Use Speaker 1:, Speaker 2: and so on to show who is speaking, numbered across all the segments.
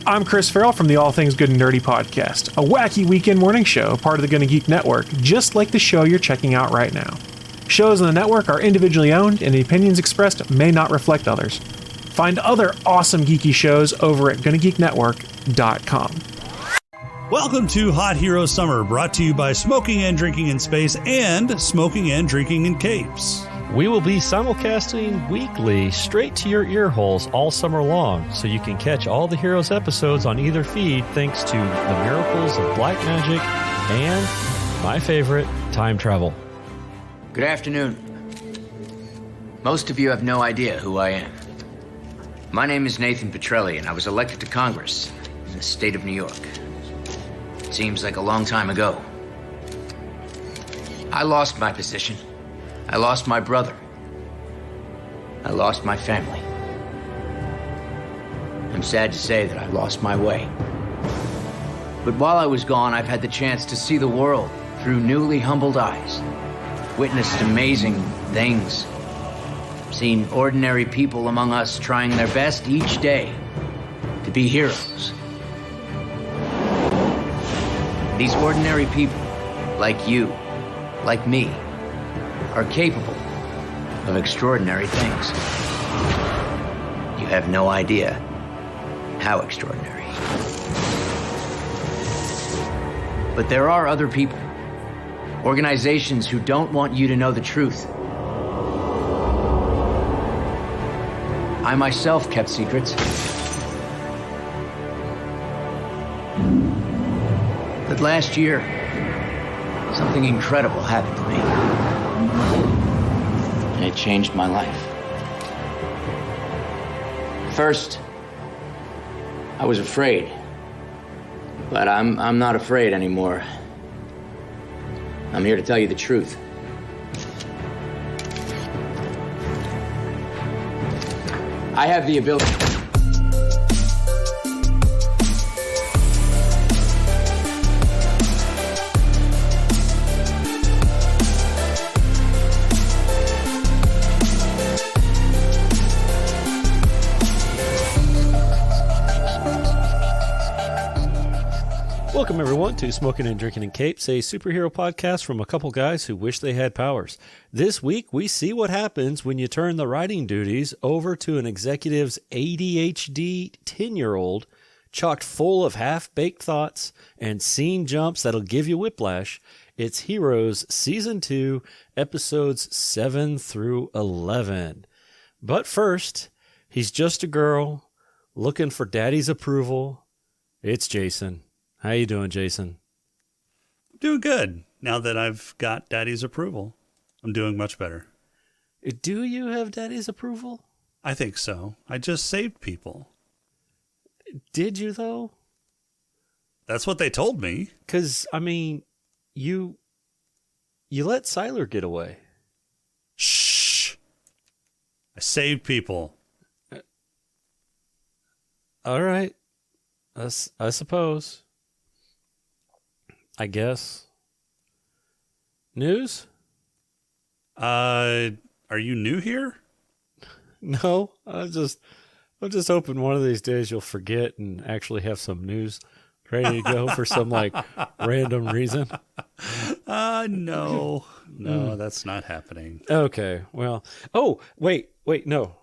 Speaker 1: I'm Chris Farrell from the All Things Good and Nerdy podcast, a wacky weekend morning show, part of the Gonna Geek Network, just like the show you're checking out right now. Shows on the network are individually owned, and the opinions expressed may not reflect others. Find other awesome geeky shows over at GonnaGeekNetwork.com.
Speaker 2: Welcome to Hot Hero Summer, brought to you by Smoking and Drinking in Space and Smoking and Drinking in Capes.
Speaker 3: We will be simulcasting weekly straight to your ear holes all summer long, so you can catch all the Heroes episodes on either feed thanks to the miracles of black magic and, my favorite, time travel.
Speaker 4: Good afternoon. Most of you have no idea who I am. My name is Nathan Petrelli, and I was elected to Congress in the state of New York. It seems like a long time ago. I lost my position. I lost my brother. I lost my family. I'm sad to say that I lost my way. But while I was gone, I've had the chance to see the world through newly humbled eyes, witnessed amazing things, seen ordinary people among us trying their best each day to be heroes. These ordinary people, like you, like me, are capable of extraordinary things. You have no idea how extraordinary. But there are other people, organizations who don't want you to know the truth. I myself kept secrets. But last year, something incredible happened to me. And it changed my life. First, I was afraid. But I'm not afraid anymore. I'm here to tell you the truth. I have the ability.
Speaker 3: Welcome, everyone, to Smoking and Drinking in Capes, a superhero podcast from a couple guys who wish they had powers. This week, we see what happens when you turn the writing duties over to an executive's ADHD 10-year-old, chocked full of half-baked thoughts and scene jumps that'll give you whiplash. It's Heroes Season 2, Episodes 7 through 11. But first, he's just a girl looking for daddy's approval. It's Jason. How you doing, Jason?
Speaker 2: Doing good. Now that I've got Daddy's approval, I'm doing much better.
Speaker 3: Do you have Daddy's approval?
Speaker 2: I think so. I just saved people.
Speaker 3: Did you, though?
Speaker 2: That's what they told me.
Speaker 3: Because, I mean, you let Siler get away.
Speaker 2: Shh. I saved people.
Speaker 3: All right. I suppose. I guess. News?
Speaker 2: Are you new here?
Speaker 3: No, I'm just hoping one of these days you'll forget and actually have some news ready to go for some like random reason.
Speaker 2: No, that's not happening.
Speaker 3: Okay, well, wait, no.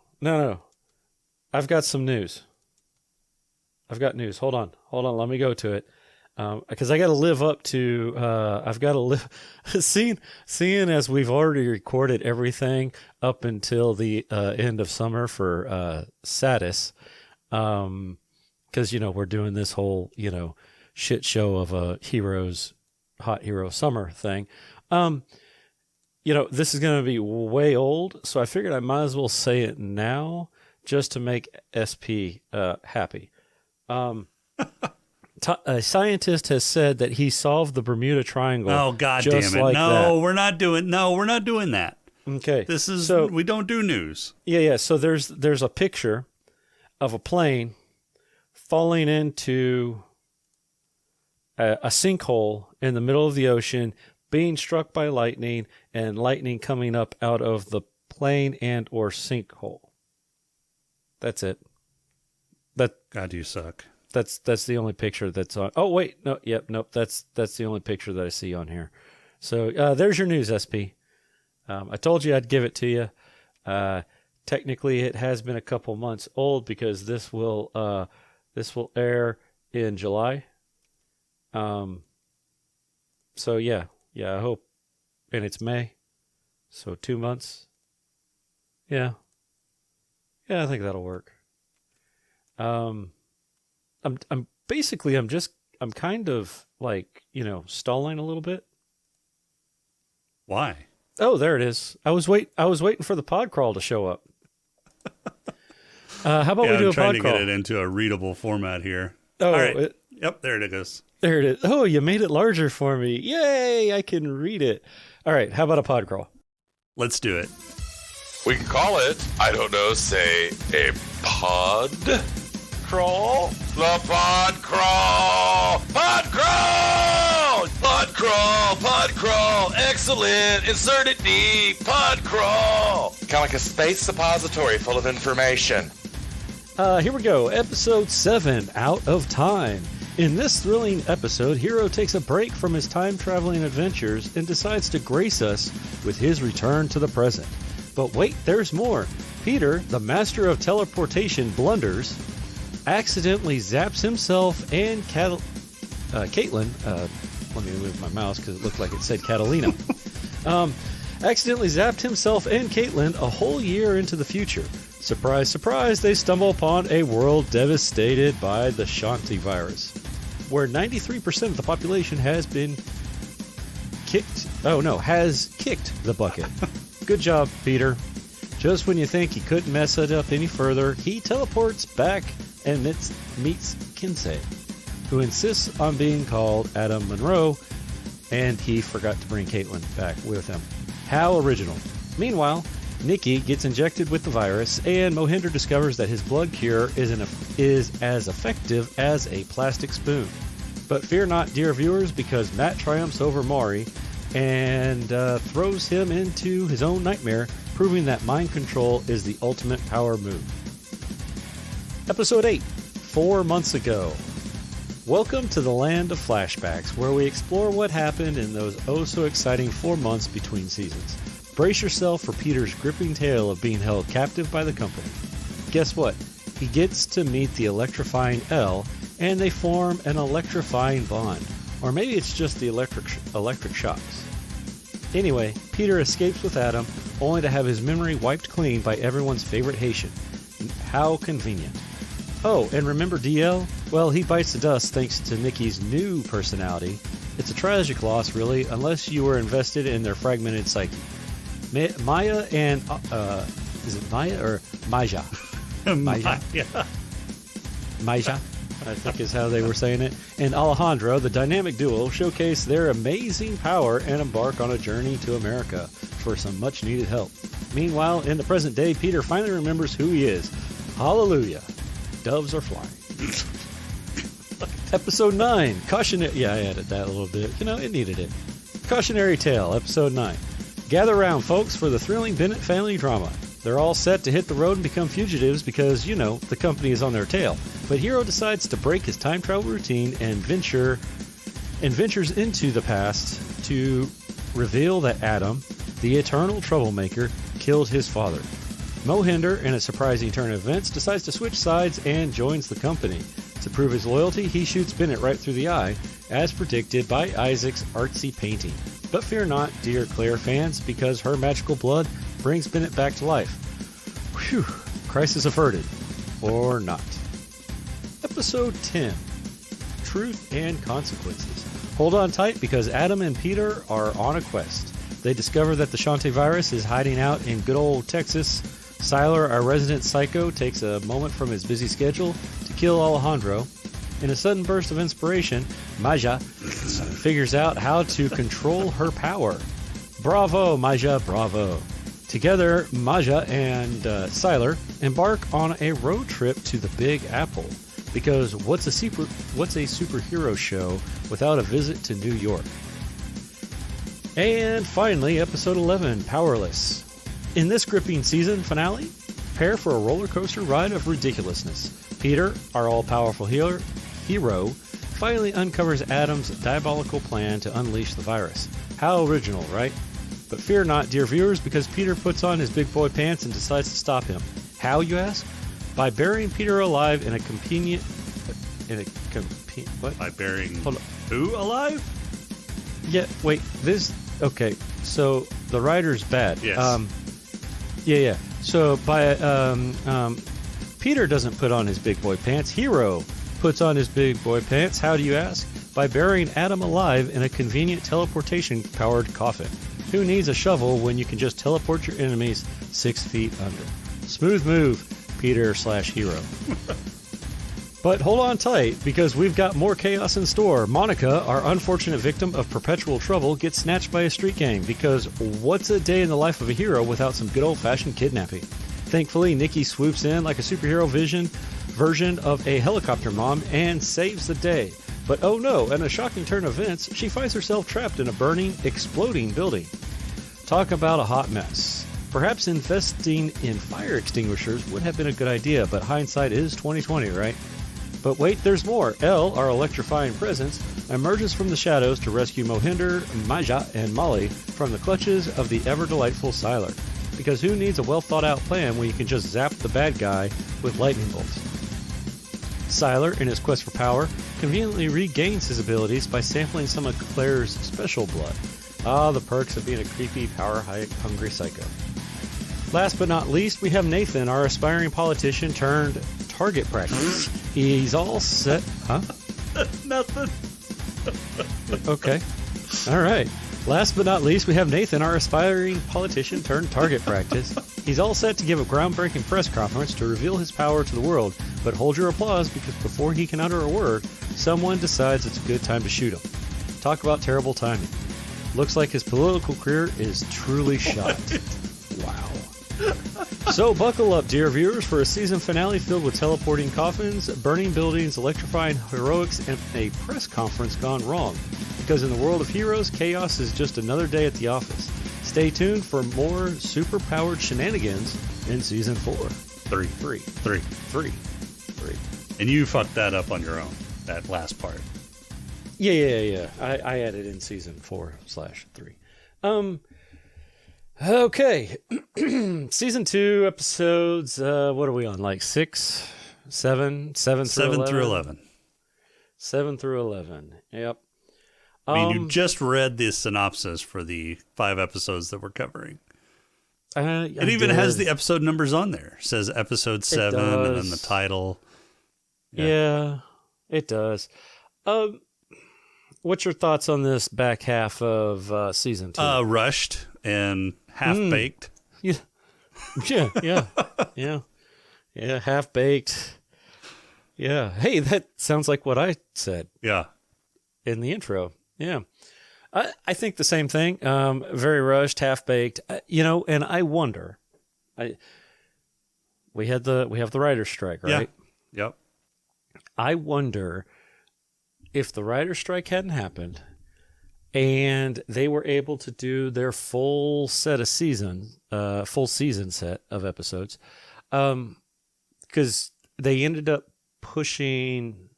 Speaker 3: I've got some news. I've got news. Hold on. Let me go to it. Because I got to live up to, I've got to live, seeing as we've already recorded everything up until the end of summer for Satis, because, we're doing this whole, shit show of a hot hero summer thing. This is going to be way old, so I figured I might as well say it now just to make SP happy. A scientist has said that he solved the Bermuda Triangle.
Speaker 2: Oh, God damn it.
Speaker 3: Like
Speaker 2: no, we're not doing that.
Speaker 3: Okay.
Speaker 2: We don't do news.
Speaker 3: Yeah. So there's a picture of a plane falling into a sinkhole in the middle of the ocean, being struck by lightning, and lightning coming up out of the plane and or sinkhole. That's it.
Speaker 2: God, you suck.
Speaker 3: That's the only picture that's on. Oh wait, no, yep, nope. That's the only picture that I see on here. So there's your news, SP. I told you I'd give it to you. Technically, it has been a couple months old because this will air in July. So yeah, I hope, and it's May, so 2 months. Yeah, I think that'll work. I'm kind of like, stalling a little bit.
Speaker 2: Why?
Speaker 3: Oh, there it is. I was waiting for the pod crawl to show up. How about we do a pod crawl?
Speaker 2: I'm trying to get it into a readable format here.
Speaker 3: Oh,
Speaker 2: all right. Yep, there it is.
Speaker 3: There it is. Oh, you made it larger for me. Yay, I can read it. All right, how about a pod crawl?
Speaker 2: Let's do it.
Speaker 5: We can call it, I don't know, say a pod crawl? The pod crawl! Pod crawl! Pod crawl! Pod crawl! Excellent! Insert it deep! Pod crawl! Kind of like a space suppository full of information.
Speaker 3: Here we go. Episode 7, Out of Time. In this thrilling episode, Hero takes a break from his time-traveling adventures and decides to grace us with his return to the present. But wait, there's more. Peter, the master of teleportation blunders, accidentally zaps himself and Caitlin. Let me move my mouse because it looked like it said Catalina. Accidentally zapped himself and Caitlin a whole year into the future. Surprise, surprise, they stumble upon a world devastated by the Shanti virus, where 93% of the population has kicked the bucket. Good job, Peter. Just when you think he couldn't mess it up any further, he teleports back and meets Kinsey, who insists on being called Adam Monroe, and he forgot to bring Caitlin back with him. How original. Meanwhile, Nikki gets injected with the virus, and Mohinder discovers that his blood cure is as effective as a plastic spoon. But fear not, dear viewers, because Matt triumphs over Maury and throws him into his own nightmare, proving that mind control is the ultimate power move. Episode 8, 4 months ago. Welcome to the land of flashbacks, where we explore what happened in those oh-so-exciting 4 months between seasons. Brace yourself for Peter's gripping tale of being held captive by the company. Guess what? He gets to meet the electrifying Elle, and they form an electrifying bond. Or maybe it's just the electric shocks. Anyway, Peter escapes with Adam, only to have his memory wiped clean by everyone's favorite Haitian. How convenient. Oh, and remember DL? Well, he bites the dust thanks to Nikki's new personality. It's a tragic loss, really, unless you were invested in their fragmented psyche. Maya and... is it Maya or Maja? Maja. Maja, I think is how they were saying it. And Alejandro, the dynamic duo, showcase their amazing power and embark on a journey to America for some much-needed help. Meanwhile, in the present day, Peter finally remembers who he is. Hallelujah. Doves are flying. Episode 9. Cautionary... Yeah, I added that a little bit. It needed it. Cautionary Tale, Episode 9. Gather round, folks, for the thrilling Bennett family drama. They're all set to hit the road and become fugitives because, the company is on their tail. But Hero decides to break his time travel routine and ventures into the past to reveal that Adam, the eternal troublemaker, killed his father. Mohinder, in a surprising turn of events, decides to switch sides and joins the company. To prove his loyalty, he shoots Bennett right through the eye, as predicted by Isaac's artsy painting. But fear not, dear Claire fans, because her magical blood brings Bennett back to life. Whew, crisis averted. Or not. Episode 10, Truth and Consequences. Hold on tight because Adam and Peter are on a quest. They discover that the Shanti virus is hiding out in good old Texas. Siler, our resident psycho, takes a moment from his busy schedule to kill Alejandro. In a sudden burst of inspiration, Maja figures out how to control her power. Bravo, Maja, bravo. Together, Maja and Siler embark on a road trip to the Big Apple. Because what's a superhero show without a visit to New York? And finally, Episode 11, Powerless. In this gripping season finale, prepare for a roller coaster ride of ridiculousness. Peter, our all-powerful healer, Hero, finally uncovers Adam's diabolical plan to unleash the virus. How original, right? But fear not, dear viewers, because Peter puts on his big boy pants and decides to stop him. How, you ask? By burying Peter alive in a convenient... What?
Speaker 2: By burying
Speaker 3: Hold on.
Speaker 2: who alive?
Speaker 3: Yeah, wait, this... Okay, so the writer's bad.
Speaker 2: Yes.
Speaker 3: Yeah. So Peter doesn't put on his big boy pants. Hero puts on his big boy pants. How do you ask? By burying Adam alive in a convenient teleportation-powered coffin. Who needs a shovel when you can just teleport your enemies 6 feet under? Smooth move, Peter/Hero. But hold on tight, because we've got more chaos in store. Monica, our unfortunate victim of perpetual trouble, gets snatched by a street gang, because what's a day in the life of a hero without some good old-fashioned kidnapping? Thankfully, Nikki swoops in like a superhero version of a helicopter mom and saves the day. But oh no, in a shocking turn of events, she finds herself trapped in a burning, exploding building. Talk about a hot mess. Perhaps investing in fire extinguishers would have been a good idea, but hindsight is 2020, right? But wait, there's more. Elle, our electrifying presence, emerges from the shadows to rescue Mohinder, Maja, and Molly from the clutches of the ever-delightful Sylar. Because who needs a well-thought-out plan when you can just zap the bad guy with lightning bolts? Sylar, in his quest for power, conveniently regains his abilities by sampling some of Claire's special blood. Ah, the perks of being a creepy, power-hungry psycho. Last but not least, we have Nathan, our aspiring politician turned target practice. He's all set... Huh?
Speaker 2: Nothing.
Speaker 3: Okay. All right. Last but not least, we have Nathan, our aspiring politician turned target practice. He's all set to give a groundbreaking press conference to reveal his power to the world, but hold your applause because before he can utter a word, someone decides it's a good time to shoot him. Talk about terrible timing. Looks like his political career is truly shot. Wow. So buckle up, dear viewers, for a season finale filled with teleporting coffins, burning buildings, electrifying heroics, and a press conference gone wrong. Because in the world of heroes, chaos is just another day at the office. Stay tuned for more super-powered shenanigans in Season 4. Three.
Speaker 2: And you fucked that up on your own, that last part.
Speaker 3: Yeah. I added in Season 4/3. Okay. Season 2 episodes, what are we on? Like 6? 7 through 11?
Speaker 2: 7 through 11.
Speaker 3: 7 through 11. Yep.
Speaker 2: I mean, you just read the synopsis for the 5 episodes that we're covering. It even has the episode numbers on there. It says episode 7 and then the title.
Speaker 3: Yeah, it does. What's your thoughts on this back half of season 2?
Speaker 2: Rushed and half-baked.
Speaker 3: Yeah, half-baked. Yeah. Hey, that sounds like what I said.
Speaker 2: Yeah.
Speaker 3: In the intro. Yeah. I think the same thing. Very rushed, half-baked. And I wonder. We have the writer's strike, right?
Speaker 2: Yeah. Yep.
Speaker 3: I wonder if the writer's strike hadn't happened and they were able to do their full season set of episodes, because they ended up pushing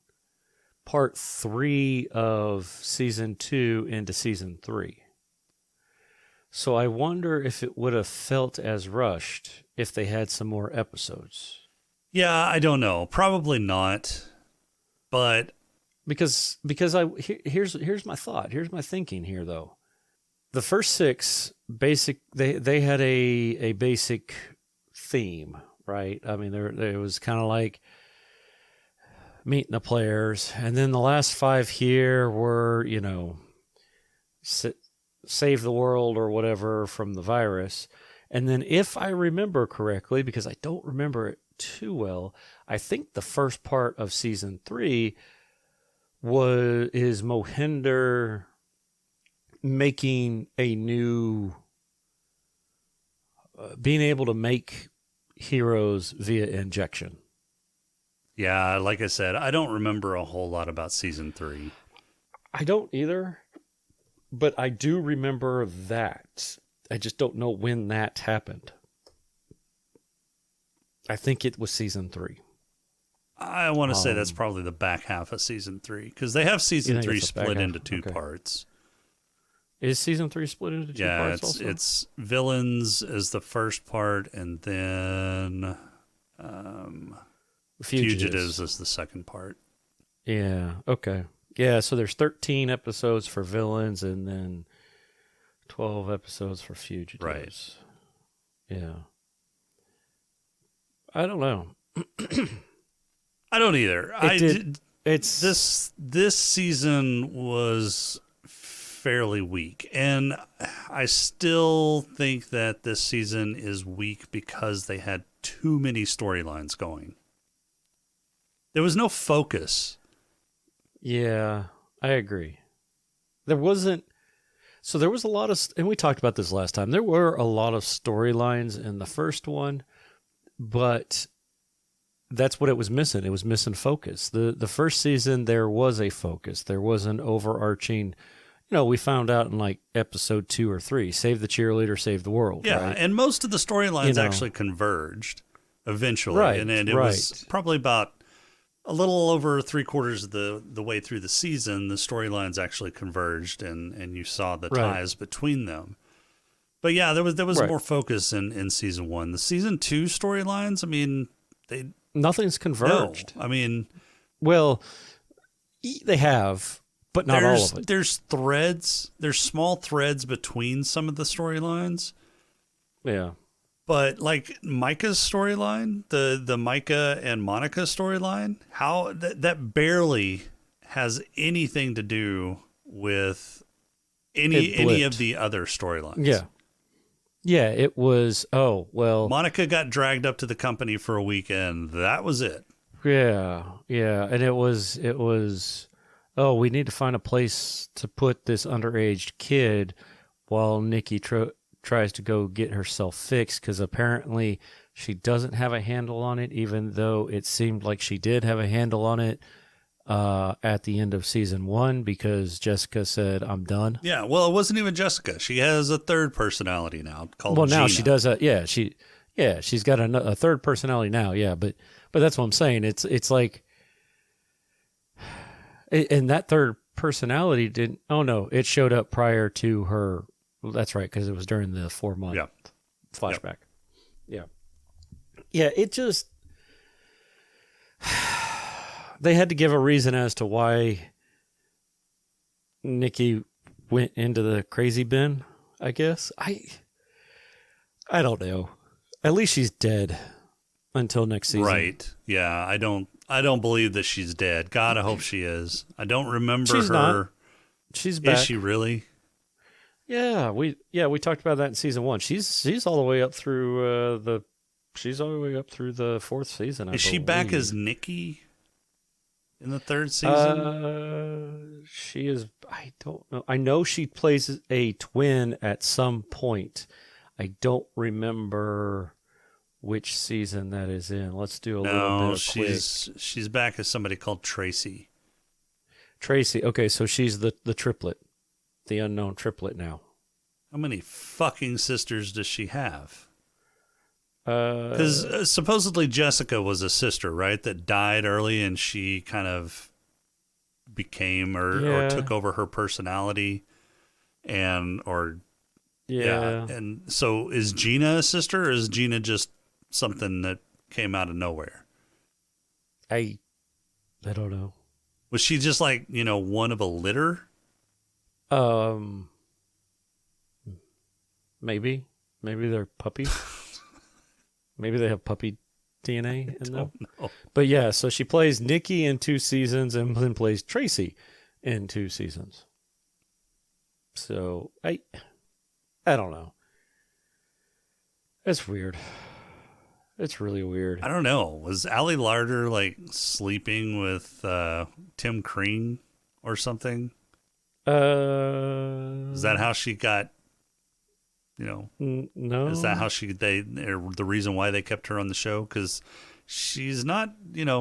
Speaker 3: part 3 of season 2 into season 3. So I wonder if it would have felt as rushed if they had some more episodes.
Speaker 2: Yeah, I don't know. Probably not. But
Speaker 3: because here's my thought. Here's my thinking here, though. The first 6 they had a basic theme, right? I mean, there was kind of like meeting the players, and then the last 5 here were, save the world or whatever from the virus. And then, if I remember correctly, because I don't remember it too well, I think the first part of season 3 is Mohinder making a new, being able to make heroes via injection.
Speaker 2: yeah, like I said, I don't remember a whole lot about season 3.
Speaker 3: I don't either, but I do remember that. I just don't know when that happened. I think it was season 3.
Speaker 2: I want to say that's probably the back half of season 3 because they have season 3 split into two parts.
Speaker 3: Is season 3 split into two parts also?
Speaker 2: It's villains is the first part, and then Fugitives is the second part.
Speaker 3: Yeah, okay. Yeah, so there's 13 episodes for villains and then 12 episodes for fugitives.
Speaker 2: Right.
Speaker 3: Yeah. I don't know.
Speaker 2: I don't either. This season was fairly weak, and I still think that this season is weak because they had too many storylines going. There was no focus.
Speaker 3: Yeah, I agree. There was a lot of, and we talked about this last time, there were a lot of storylines in the first one, but that's what it was missing. It was missing focus. The first season, there was a focus. There was an overarching, we found out in like episode 2 or 3, save the cheerleader, save the world.
Speaker 2: Yeah,
Speaker 3: right?
Speaker 2: and most of the storylines actually converged eventually.
Speaker 3: Right,
Speaker 2: and it was probably about a little over 3/4 of the way through the season, the storylines actually converged, and you saw the ties between them. But yeah, there was more focus in season 1. The season 2 storylines, I mean,
Speaker 3: nothing's converged.
Speaker 2: No, I mean,
Speaker 3: well, they have, but not all of it.
Speaker 2: There's threads. There's small threads between some of the storylines.
Speaker 3: Yeah.
Speaker 2: But like Micah's storyline, the Micah and Monica storyline, how that barely has anything to do with any of the other storylines.
Speaker 3: Yeah. Yeah, it was,
Speaker 2: Monica got dragged up to the company for a weekend. That was it.
Speaker 3: Yeah. And it was, we need to find a place to put this underage kid while Nikki tries to go get herself fixed, because apparently she doesn't have a handle on it, even though it seemed like she did have a handle on it at the end of season 1, because Jessica said, I'm done.
Speaker 2: Yeah, well, it wasn't even Jessica. She has a third personality now called Gina.
Speaker 3: Now she does she's got a third personality now, yeah, but that's what I'm saying. It's like, and that third personality it showed up prior to her. Well, that's right, because it was during the 4-month flashback. Yep. Yeah, it just... They had to give a reason as to why Nikki went into the crazy bin, I guess. I don't know. At least she's dead until next season.
Speaker 2: Right. Yeah, I don't believe that she's dead. God, I hope she is. I don't remember
Speaker 3: she's
Speaker 2: her.
Speaker 3: Not. She's back.
Speaker 2: Is she really?
Speaker 3: Yeah, we talked about that in season 1. She's all the way up through the 4th season.
Speaker 2: Is she back as Nikki in the 3rd season?
Speaker 3: She is. I don't know. I know she plays a twin at some point. I don't remember which season that is in. Let's do a little bit of
Speaker 2: she's back as somebody called Tracy.
Speaker 3: Tracy. Okay, so she's the triplet. The unknown triplet now.
Speaker 2: How many fucking sisters does she have? Because supposedly Jessica was a sister, right? That died early, and she kind of became or took over her personality, and so is Gina a sister, or is Gina just something that came out of nowhere?
Speaker 3: I don't know.
Speaker 2: Was she just like one of a litter?
Speaker 3: Maybe they're puppies. Maybe they have puppy DNA in them.
Speaker 2: Know.
Speaker 3: But yeah, so she plays Nikki in 2 seasons and then plays Tracy in 2 seasons. So I don't know. It's weird. It's really weird.
Speaker 2: I don't know. Was Ali Larder like sleeping with Tim Crean or something? Is that how she got? No.
Speaker 3: Is
Speaker 2: that how the reason why they kept her on the show? Because she's not,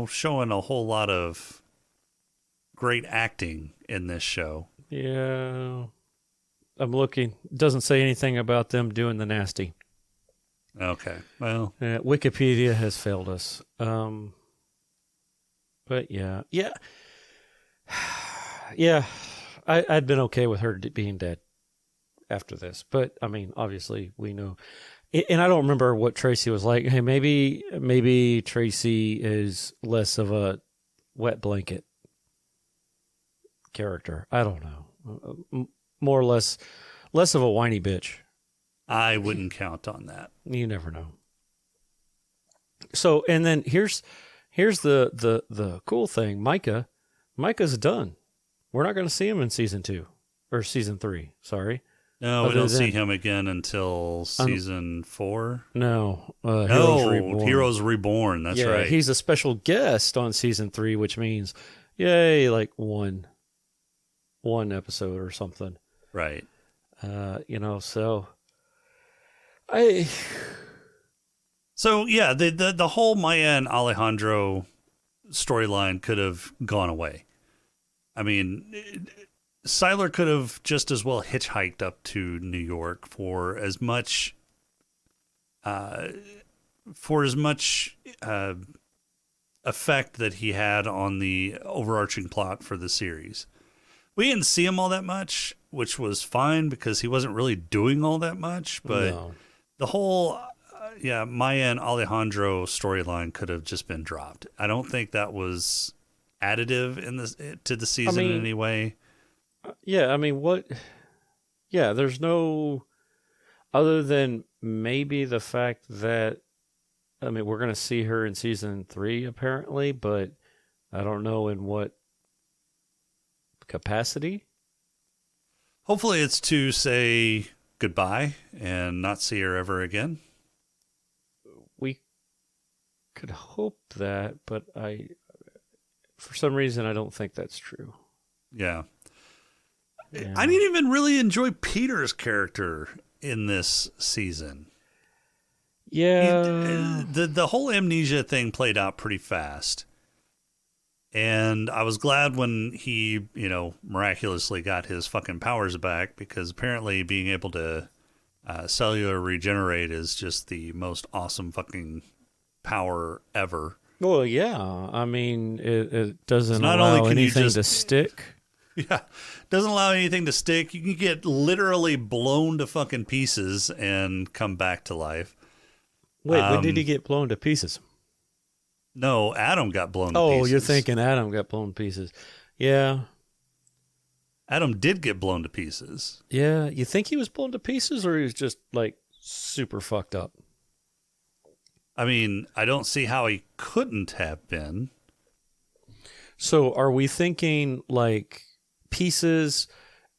Speaker 2: showing a whole lot of great acting in this show.
Speaker 3: Yeah. I'm looking. It doesn't say anything about them doing the nasty.
Speaker 2: Okay. Well,
Speaker 3: Wikipedia has failed us. But yeah. I'd been okay with her being dead after this, but I mean, obviously we know, and I don't remember what Tracy was like. Hey, maybe Tracy is less of a wet blanket character. I don't know. More or less of a whiny bitch.
Speaker 2: I wouldn't count on that.
Speaker 3: You never know. So, and then here's the cool thing. Micah's done. We're not going to see him in season 3. Sorry.
Speaker 2: No, we don't see him again until season 4.
Speaker 3: No,
Speaker 2: Heroes Reborn. That's right.
Speaker 3: He's a special guest on season 3, which means, yay, like one episode or something.
Speaker 2: Right.
Speaker 3: So
Speaker 2: yeah, the whole Maya and Alejandro storyline could have gone away. I mean, Siler could have just as well hitchhiked up to New York for as much effect that he had on the overarching plot for the series. We didn't see him all that much, which was fine because he wasn't really doing all that much. But the whole Maya and Alejandro storyline could have just been dropped. I don't think that was additive to the season in any way.
Speaker 3: Yeah, I mean, what? Yeah, there's no other than maybe the fact that, I mean, we're going to see her in season 3 apparently, but I don't know in what capacity.
Speaker 2: Hopefully it's to say goodbye and not see her ever again.
Speaker 3: We could hope that, but for some reason, I don't think that's true.
Speaker 2: Yeah. I didn't even really enjoy Peter's character in this season.
Speaker 3: Yeah.
Speaker 2: The whole amnesia thing played out pretty fast. And I was glad when he, miraculously got his fucking powers back, because apparently being able to cellular regenerate is just the most awesome fucking power ever.
Speaker 3: Well, yeah. I mean, it doesn't
Speaker 2: not
Speaker 3: allow
Speaker 2: only can
Speaker 3: anything
Speaker 2: you
Speaker 3: to stick.
Speaker 2: Yeah, doesn't allow anything to stick. You can get literally blown to fucking pieces and come back to life.
Speaker 3: Wait, when did he get blown to pieces?
Speaker 2: No, Adam got blown to pieces.
Speaker 3: Oh, you're thinking Adam got blown to pieces. Yeah.
Speaker 2: Adam did get blown to pieces.
Speaker 3: Yeah, you think he was blown to pieces, or he was just, like, super fucked up?
Speaker 2: I mean, I don't see how he couldn't have been.
Speaker 3: So are we thinking, like, pieces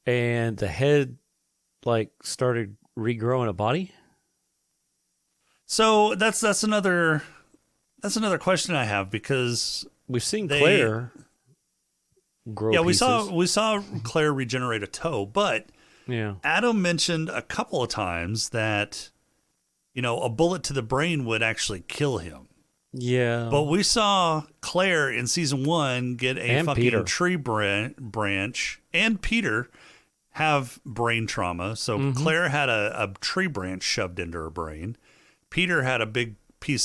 Speaker 3: and the head, like, started regrowing a body?
Speaker 2: So that's another question I have, because
Speaker 3: we've seen Claire grow pieces.
Speaker 2: we saw Claire regenerate a toe, but Adam mentioned a couple of times that a bullet to the brain would actually kill him.
Speaker 3: Yeah.
Speaker 2: But we saw Claire in season 1 get a fucking tree branch, and Peter have brain trauma. So Claire had a tree branch shoved into her brain. Peter had a big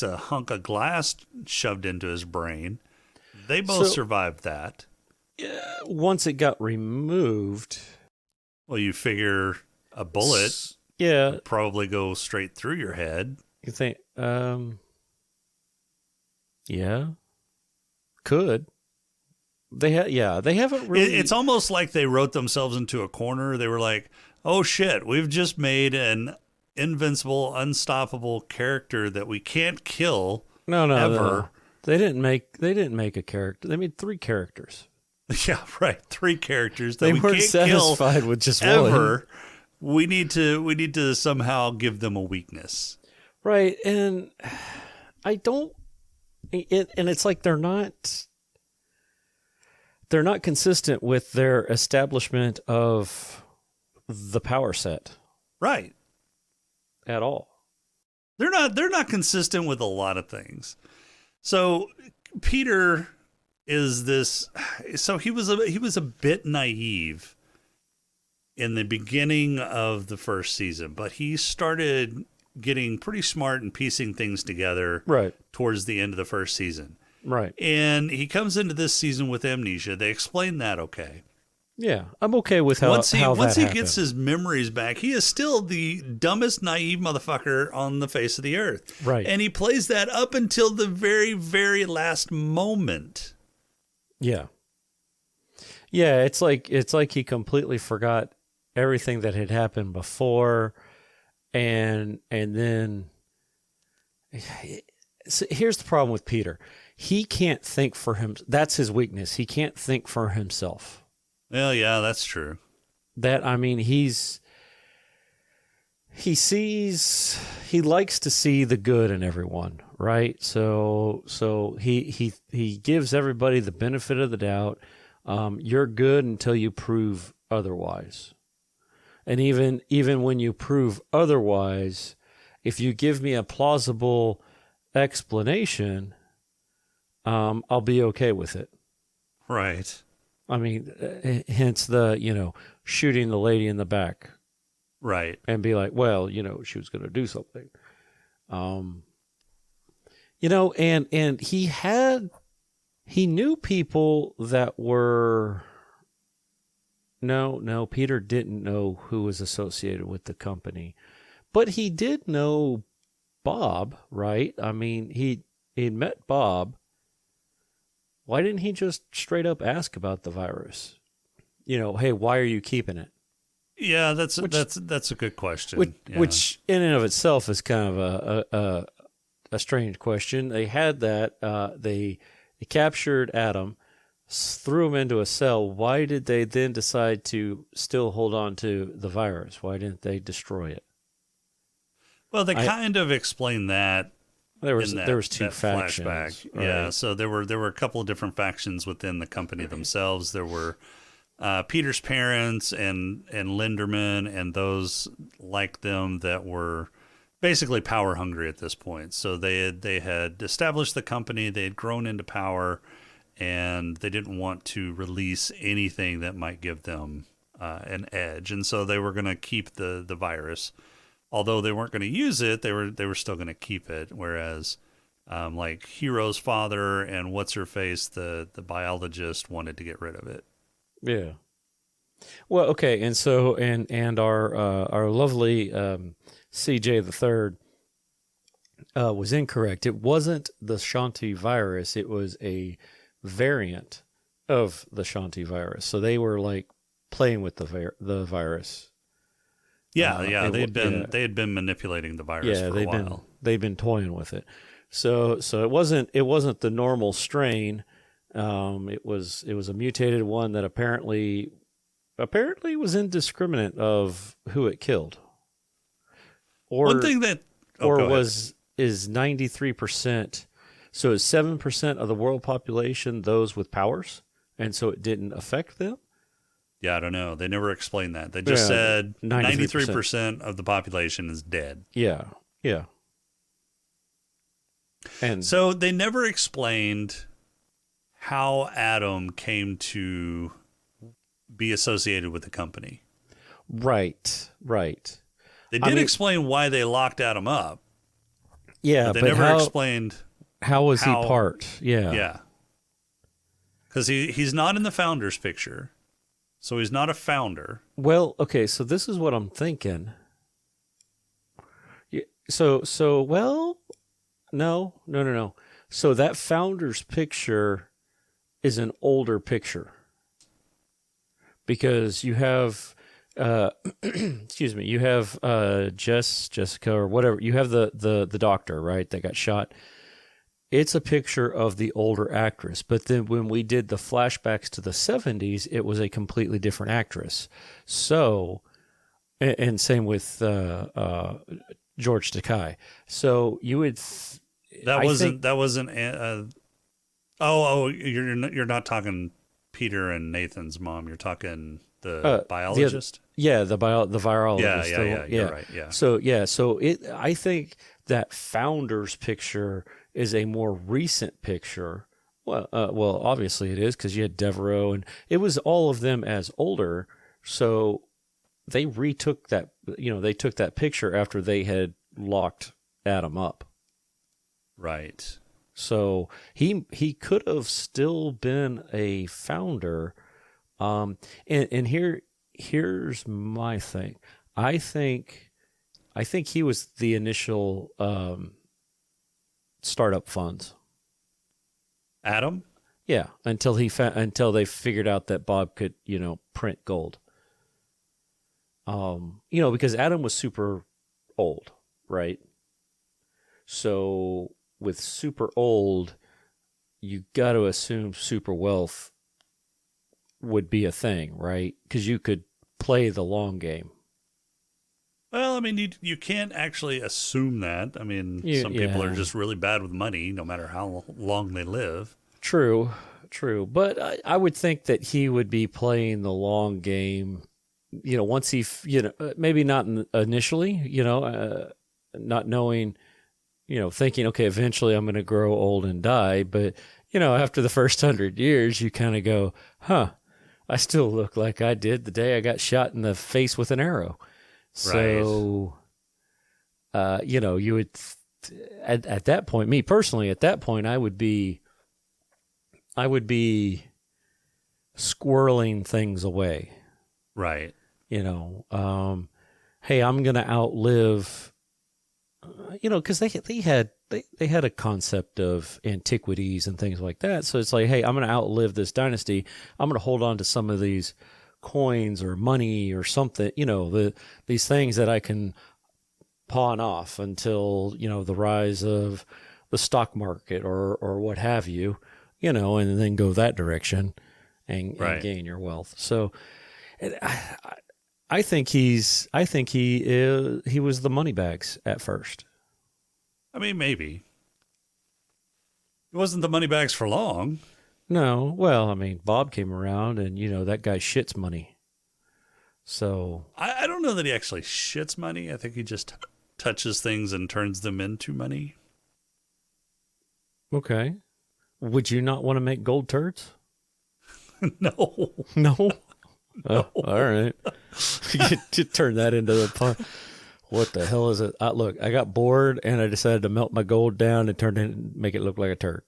Speaker 2: hunk of glass shoved into his brain. They both survived that.
Speaker 3: Once it got removed.
Speaker 2: Well, you figure a bullet would probably go straight through your head.
Speaker 3: You think, yeah, could. They haven't really.
Speaker 2: It's almost like they wrote themselves into a corner. They were like, "Oh shit, we've just made an invincible, unstoppable character that we can't kill."
Speaker 3: No,
Speaker 2: ever.
Speaker 3: No. They didn't make a character. They made 3 characters.
Speaker 2: Yeah, right. 3 characters that
Speaker 3: they
Speaker 2: we
Speaker 3: weren't
Speaker 2: can't
Speaker 3: satisfied
Speaker 2: kill
Speaker 3: with just
Speaker 2: ever.
Speaker 3: one.
Speaker 2: We need to somehow give them a weakness.
Speaker 3: Right, and I don't. And it's like they're not consistent with their establishment of the power set.
Speaker 2: Right.
Speaker 3: At all.
Speaker 2: They're not consistent with a lot of things. So Peter is this, so he was a bit naive in the beginning of the first season, but he started getting pretty smart and piecing things together
Speaker 3: right
Speaker 2: towards the end of the first season.
Speaker 3: Right.
Speaker 2: And he comes into this season with amnesia. They explain that okay.
Speaker 3: Yeah, I'm okay with how
Speaker 2: once he
Speaker 3: happened.
Speaker 2: gets his memories back, he is still the dumbest, naive motherfucker on the face of the earth.
Speaker 3: Right.
Speaker 2: And he plays that up until the very, very last moment.
Speaker 3: Yeah. Yeah, it's like he completely forgot everything that had happened before, and then so here's the problem with Peter. He can't think for him. That's his weakness. He can't think for himself.
Speaker 2: Well, yeah, that's true.
Speaker 3: He likes to see the good in everyone, right? So he gives everybody the benefit of the doubt. You're good until you prove otherwise. And even when you prove otherwise, if you give me a plausible explanation, I'll be okay with it.
Speaker 2: Right.
Speaker 3: I mean, hence the, shooting the lady in the back.
Speaker 2: Right.
Speaker 3: And be like, well, she was going to do something. And he knew people that were, no, Peter didn't know who was associated with the company, but he did know Bob, right? I mean, he'd met Bob. Why didn't he just straight up ask about the virus? Hey, why are you keeping it?
Speaker 2: Yeah, that's a good question.
Speaker 3: Which in and of itself is kind of a strange question. They had that. They captured Adam, threw him into a cell. Why did they then decide to still hold on to the virus? Why didn't they destroy it?
Speaker 2: Well, they kind of explained that.
Speaker 3: There was two factions.
Speaker 2: Flashback.
Speaker 3: Right?
Speaker 2: Yeah, so there were a couple of different factions within the company themselves. There were Peter's parents and Linderman and those like them that were basically power hungry at this point. So they had established the company, they had grown into power, and they didn't want to release anything that might give them an edge. And so they were going to keep the virus. Although they weren't going to use it, they were still going to keep it. Whereas, like Hero's father and what's her face, the biologist wanted to get rid of it.
Speaker 3: Yeah. Well, okay, and so and our lovely CJ the Third was incorrect. It wasn't the Shanti virus; it was a variant of the Shanti virus. So they were like playing with the virus.
Speaker 2: Yeah, they had been manipulating the virus for a while.
Speaker 3: They've been toying with it. So it wasn't the normal strain. It was a mutated one that apparently was indiscriminate of who it killed. Or
Speaker 2: one thing that
Speaker 3: is 93%. So is 7% of the world population those with powers, and so it didn't affect them?
Speaker 2: Yeah, I don't know. They never explained that. They just said 93% of the population is dead.
Speaker 3: Yeah. And
Speaker 2: so they never explained how Adam came to be associated with the company.
Speaker 3: Right.
Speaker 2: They did explain why they locked Adam up.
Speaker 3: Yeah,
Speaker 2: but they never explained
Speaker 3: how was he part. Yeah.
Speaker 2: Yeah. Because he's not in the founder's picture. So he's not a founder.
Speaker 3: Well, okay, so this is what I'm thinking. No. So that founder's picture is an older picture. Because you have, you have Jessica or whatever. You have the doctor, right, that got shot. It's a picture of the older actress. But then when we did the flashbacks to the 70s, it was a completely different actress. So, and same with George Takei. So you would...
Speaker 2: That wasn't... you're not talking Peter and Nathan's mom. You're talking the biologist?
Speaker 3: The virologist.
Speaker 2: Yeah, you're right, yeah.
Speaker 3: So I think that founder's picture is a more recent picture. Well, obviously it is because you had Devereaux and it was all of them as older. So they retook that. They took that picture after they had locked Adam up.
Speaker 2: Right.
Speaker 3: So he could have still been a founder. And here's my thing. I think he was the initial startup funds.
Speaker 2: Adam?
Speaker 3: Yeah, until they figured out that Bob could, print gold. Because Adam was super old, right? So with super old, you got to assume super wealth would be a thing, right? Because you could play the long game.
Speaker 2: Well, I mean, you can't actually assume that. I mean, some people are just really bad with money, no matter how long they live.
Speaker 3: True. But I would think that he would be playing the long game, once he, maybe not initially, not knowing, thinking, okay, eventually I'm going to grow old and die. But, after the first 100 years, you kind of go, I still look like I did the day I got shot in the face with an arrow. So, you would, at that point, me personally, at that point, I would be squirreling things away.
Speaker 2: Right.
Speaker 3: Hey, I'm going to outlive, because they had a concept of antiquities and things like that. So it's like, hey, I'm going to outlive this dynasty. I'm going to hold on to some of these coins or money or something, these things that I can pawn off until, the rise of the stock market or what have you, and then go that direction and gain your wealth. So I think he was the money bags at first.
Speaker 2: I mean, maybe. It wasn't the money bags for long.
Speaker 3: No, well, I mean, Bob came around and, that guy shits money. So
Speaker 2: I don't know that he actually shits money. I think he just touches things and turns them into money.
Speaker 3: Okay. Would you not want to make gold turds?
Speaker 2: No.
Speaker 3: No?
Speaker 2: No.
Speaker 3: Oh, all right. You turn that into the pun. What the hell is it? Look, I got bored and I decided to melt my gold down and make it look like a turd.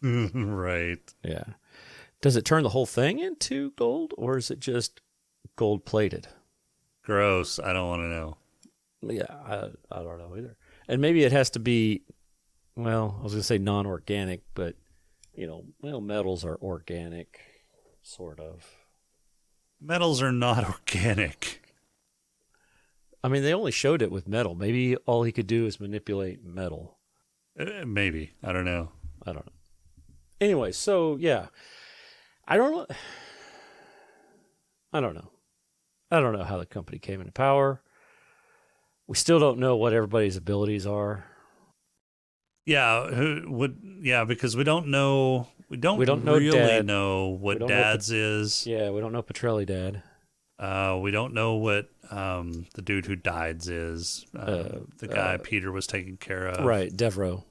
Speaker 2: Right.
Speaker 3: Yeah. Does it turn the whole thing into gold or is it just gold plated?
Speaker 2: Gross. I don't want to know.
Speaker 3: Yeah, I don't know either. And maybe it has to be, well, I was going to say non-organic, but, metals are organic, sort of.
Speaker 2: Metals are not organic.
Speaker 3: I mean, they only showed it with metal. Maybe all he could do is manipulate metal.
Speaker 2: Maybe. I don't know.
Speaker 3: Anyway, so, yeah. I don't know. I don't know how the company came into power. We still don't know what everybody's abilities are.
Speaker 2: Yeah, because we don't know. We don't really
Speaker 3: Dad.
Speaker 2: know what Dad's is.
Speaker 3: Yeah, we don't know Petrelli Dad.
Speaker 2: We don't know what the dude who died's is. The guy Peter was taking care of.
Speaker 3: Right, Devereaux.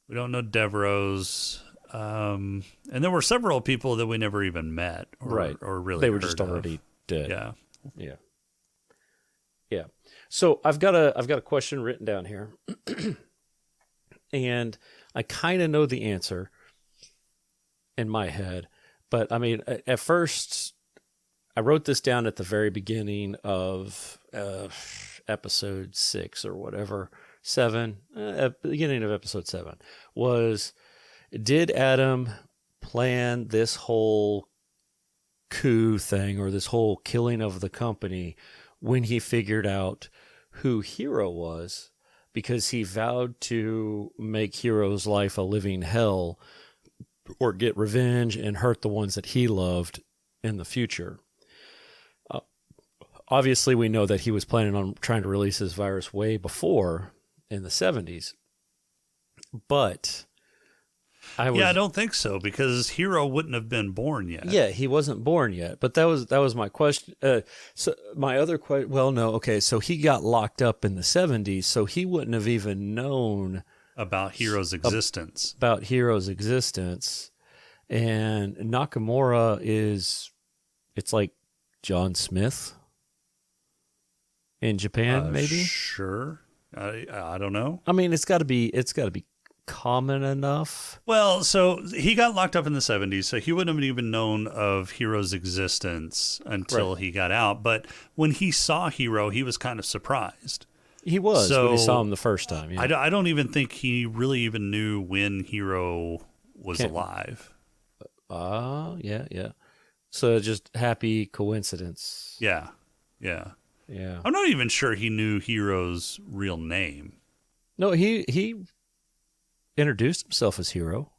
Speaker 2: We don't know Devereaux's. And there were several people that we never even met. Or really,
Speaker 3: they were just already dead.
Speaker 2: Yeah.
Speaker 3: So I've got a question written down here, and I kind of know the answer in my head, but I mean, at first, I wrote this down at the very beginning of episode 6 or whatever, 7, at the beginning of episode 7 was. Did Adam plan this whole coup thing or this whole killing of the company when he figured out who Hero was because he vowed to make Hero's life a living hell or get revenge and hurt the ones that he loved in the future? Obviously, we know that he was planning on trying to release his virus way before in the 70s, but... I
Speaker 2: don't think so because Hero wouldn't have been born yet.
Speaker 3: Yeah, he wasn't born yet. But that was my question. So my other question. Well, no, okay. So he got locked up in the 70s, so he wouldn't have even known
Speaker 2: about Hero's existence.
Speaker 3: And Nakamura it's like John Smith in Japan, maybe.
Speaker 2: Sure. I don't know.
Speaker 3: I mean, it's got to be common enough.
Speaker 2: Well, so he got locked up in the 70s, so he wouldn't have even known of Hero's existence until he got out. But when he saw Hero, he was kind of surprised.
Speaker 3: He was when he saw him the first time. Yeah.
Speaker 2: I don't even think he really even knew when Hero was alive.
Speaker 3: Yeah. So just happy coincidence.
Speaker 2: Yeah. I'm not even sure he knew Hero's real name.
Speaker 3: No, he introduced himself as Hero.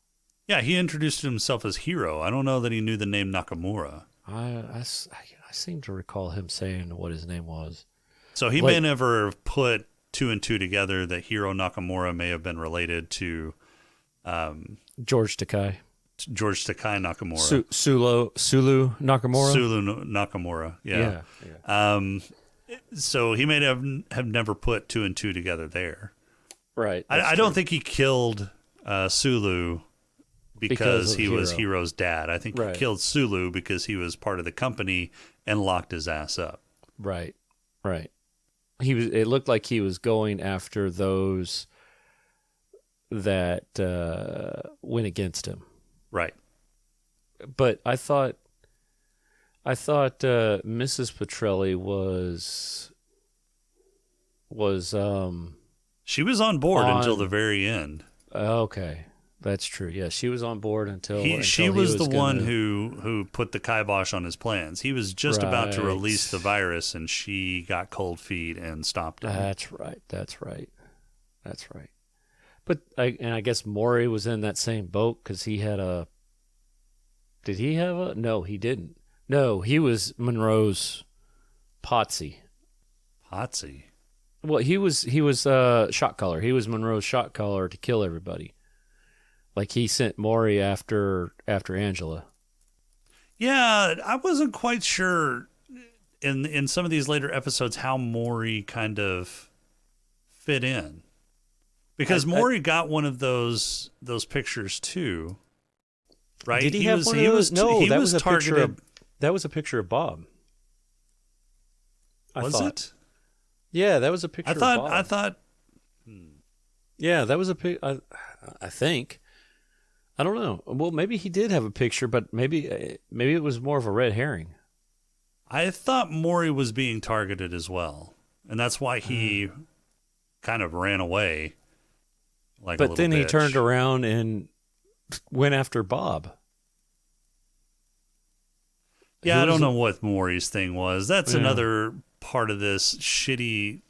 Speaker 2: Yeah, he introduced himself as Hero. I don't know that he knew the name Nakamura.
Speaker 3: I seem to recall him saying what his name was.
Speaker 2: So he may never have put two and two together that Hiro Nakamura may have been related to
Speaker 3: George Takei.
Speaker 2: George Takei Nakamura.
Speaker 3: Sulu Nakamura?
Speaker 2: Sulu Nakamura, yeah. So he may have never put two and two together there.
Speaker 3: Right.
Speaker 2: I don't think he killed Sulu because he was Hiro's dad. I think he killed Sulu because he was part of the company and locked his ass up.
Speaker 3: Right. It looked like he was going after those that went against him. Right. But I thought Mrs. Petrelli was
Speaker 2: she was on board until the very end.
Speaker 3: Okay. That's true. Yeah, she was on board until
Speaker 2: she was the one who put the kibosh on his plans. He was just about to release the virus, and she got cold feet and stopped him.
Speaker 3: That's right. But I guess Maury was in that same boat because he had a. Did he have a? No, he didn't. No, he was Monroe's potsy.
Speaker 2: Potsy.
Speaker 3: Well, he was shot caller. He was Monroe's shot caller to kill everybody. Like he sent Maury after Angela.
Speaker 2: Yeah, I wasn't quite sure in some of these later episodes how Maury kind of fit in. Because Maury got one of those pictures too. Right?
Speaker 3: Did he have one of those? No, that was a picture. That was a picture of Bob.
Speaker 2: Was it?
Speaker 3: Yeah, that was a picture of Bob.
Speaker 2: I thought.
Speaker 3: Yeah, that was a pic. I think. I don't know. Well, maybe he did have a picture, but maybe it was more of a red herring.
Speaker 2: I thought Maury was being targeted as well, and that's why he kind of ran away.
Speaker 3: But then he turned around and went after Bob.
Speaker 2: Yeah, I don't know what Maury's thing was. That's another part of this shitty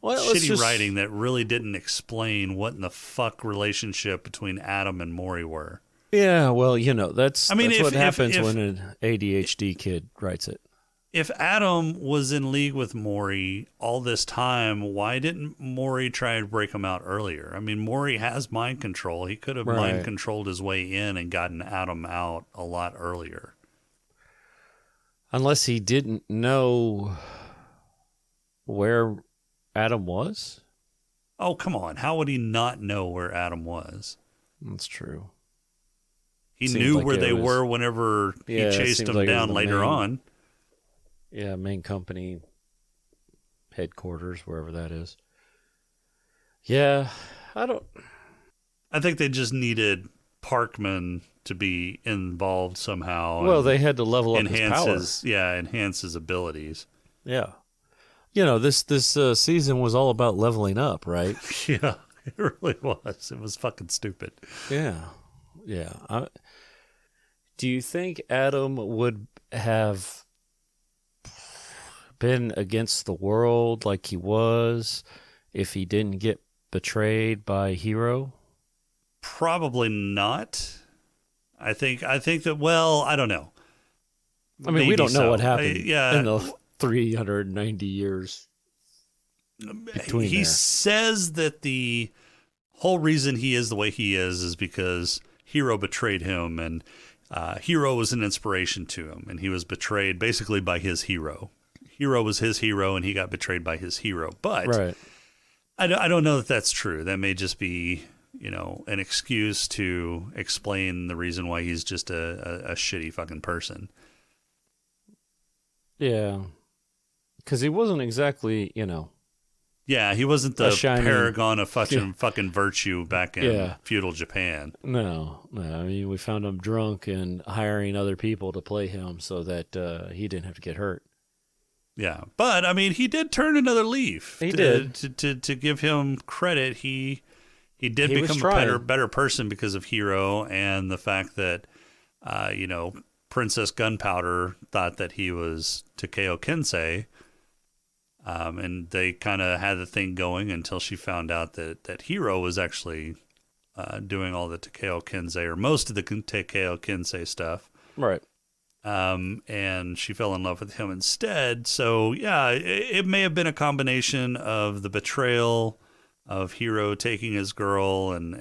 Speaker 2: writing that really didn't explain what in the fuck relationship between Adam and Maury were.
Speaker 3: Yeah, well, that's what happens when an ADHD kid writes it.
Speaker 2: If Adam was in league with Maury all this time, why didn't Maury try and break him out earlier? I mean, Maury has mind control. He could have mind controlled his way in and gotten Adam out a lot earlier.
Speaker 3: Unless he didn't know where Adam was?
Speaker 2: Oh, come on. How would he not know where Adam was?
Speaker 3: That's true.
Speaker 2: He knew where they were whenever he chased them down later on.
Speaker 3: Yeah, main company headquarters, wherever that is. Yeah,
Speaker 2: I think they just needed Parkman to be involved somehow.
Speaker 3: Well, they had to level up his power.
Speaker 2: Enhance his abilities.
Speaker 3: Yeah. This season was all about leveling up, right?
Speaker 2: Yeah, it really was. It was fucking stupid.
Speaker 3: Yeah. Do you think Adam would have been against the world like he was if he didn't get betrayed by Hero?
Speaker 2: Probably not. I think that, well, I don't know.
Speaker 3: I mean, we don't know what happened in the 390 years between
Speaker 2: He says that the whole reason he is the way he is because Hero betrayed him, and Hero was an inspiration to him, and he was betrayed basically by his hero. Hero was his hero, and he got betrayed by his hero. But I don't know that that's true. That may just be, an excuse to explain the reason why he's just a shitty fucking person.
Speaker 3: Yeah. Because he wasn't exactly,
Speaker 2: Yeah, he wasn't the
Speaker 3: shining
Speaker 2: paragon of fucking virtue back in feudal Japan.
Speaker 3: No. I mean, we found him drunk and hiring other people to play him so that he didn't have to get hurt.
Speaker 2: Yeah, but I mean, he did turn another leaf.
Speaker 3: He did.
Speaker 2: To give him credit, he did become a better person because of Hiro and the fact that, Princess Gunpowder thought that he was Takeo Kensei. And they kind of had the thing going until she found out that Hiro was actually doing all the Takeo Kensei, or most of the Takeo Kensei stuff.
Speaker 3: Right.
Speaker 2: And she fell in love with him instead. So, yeah, it may have been a combination of the betrayal of Hiro taking his girl and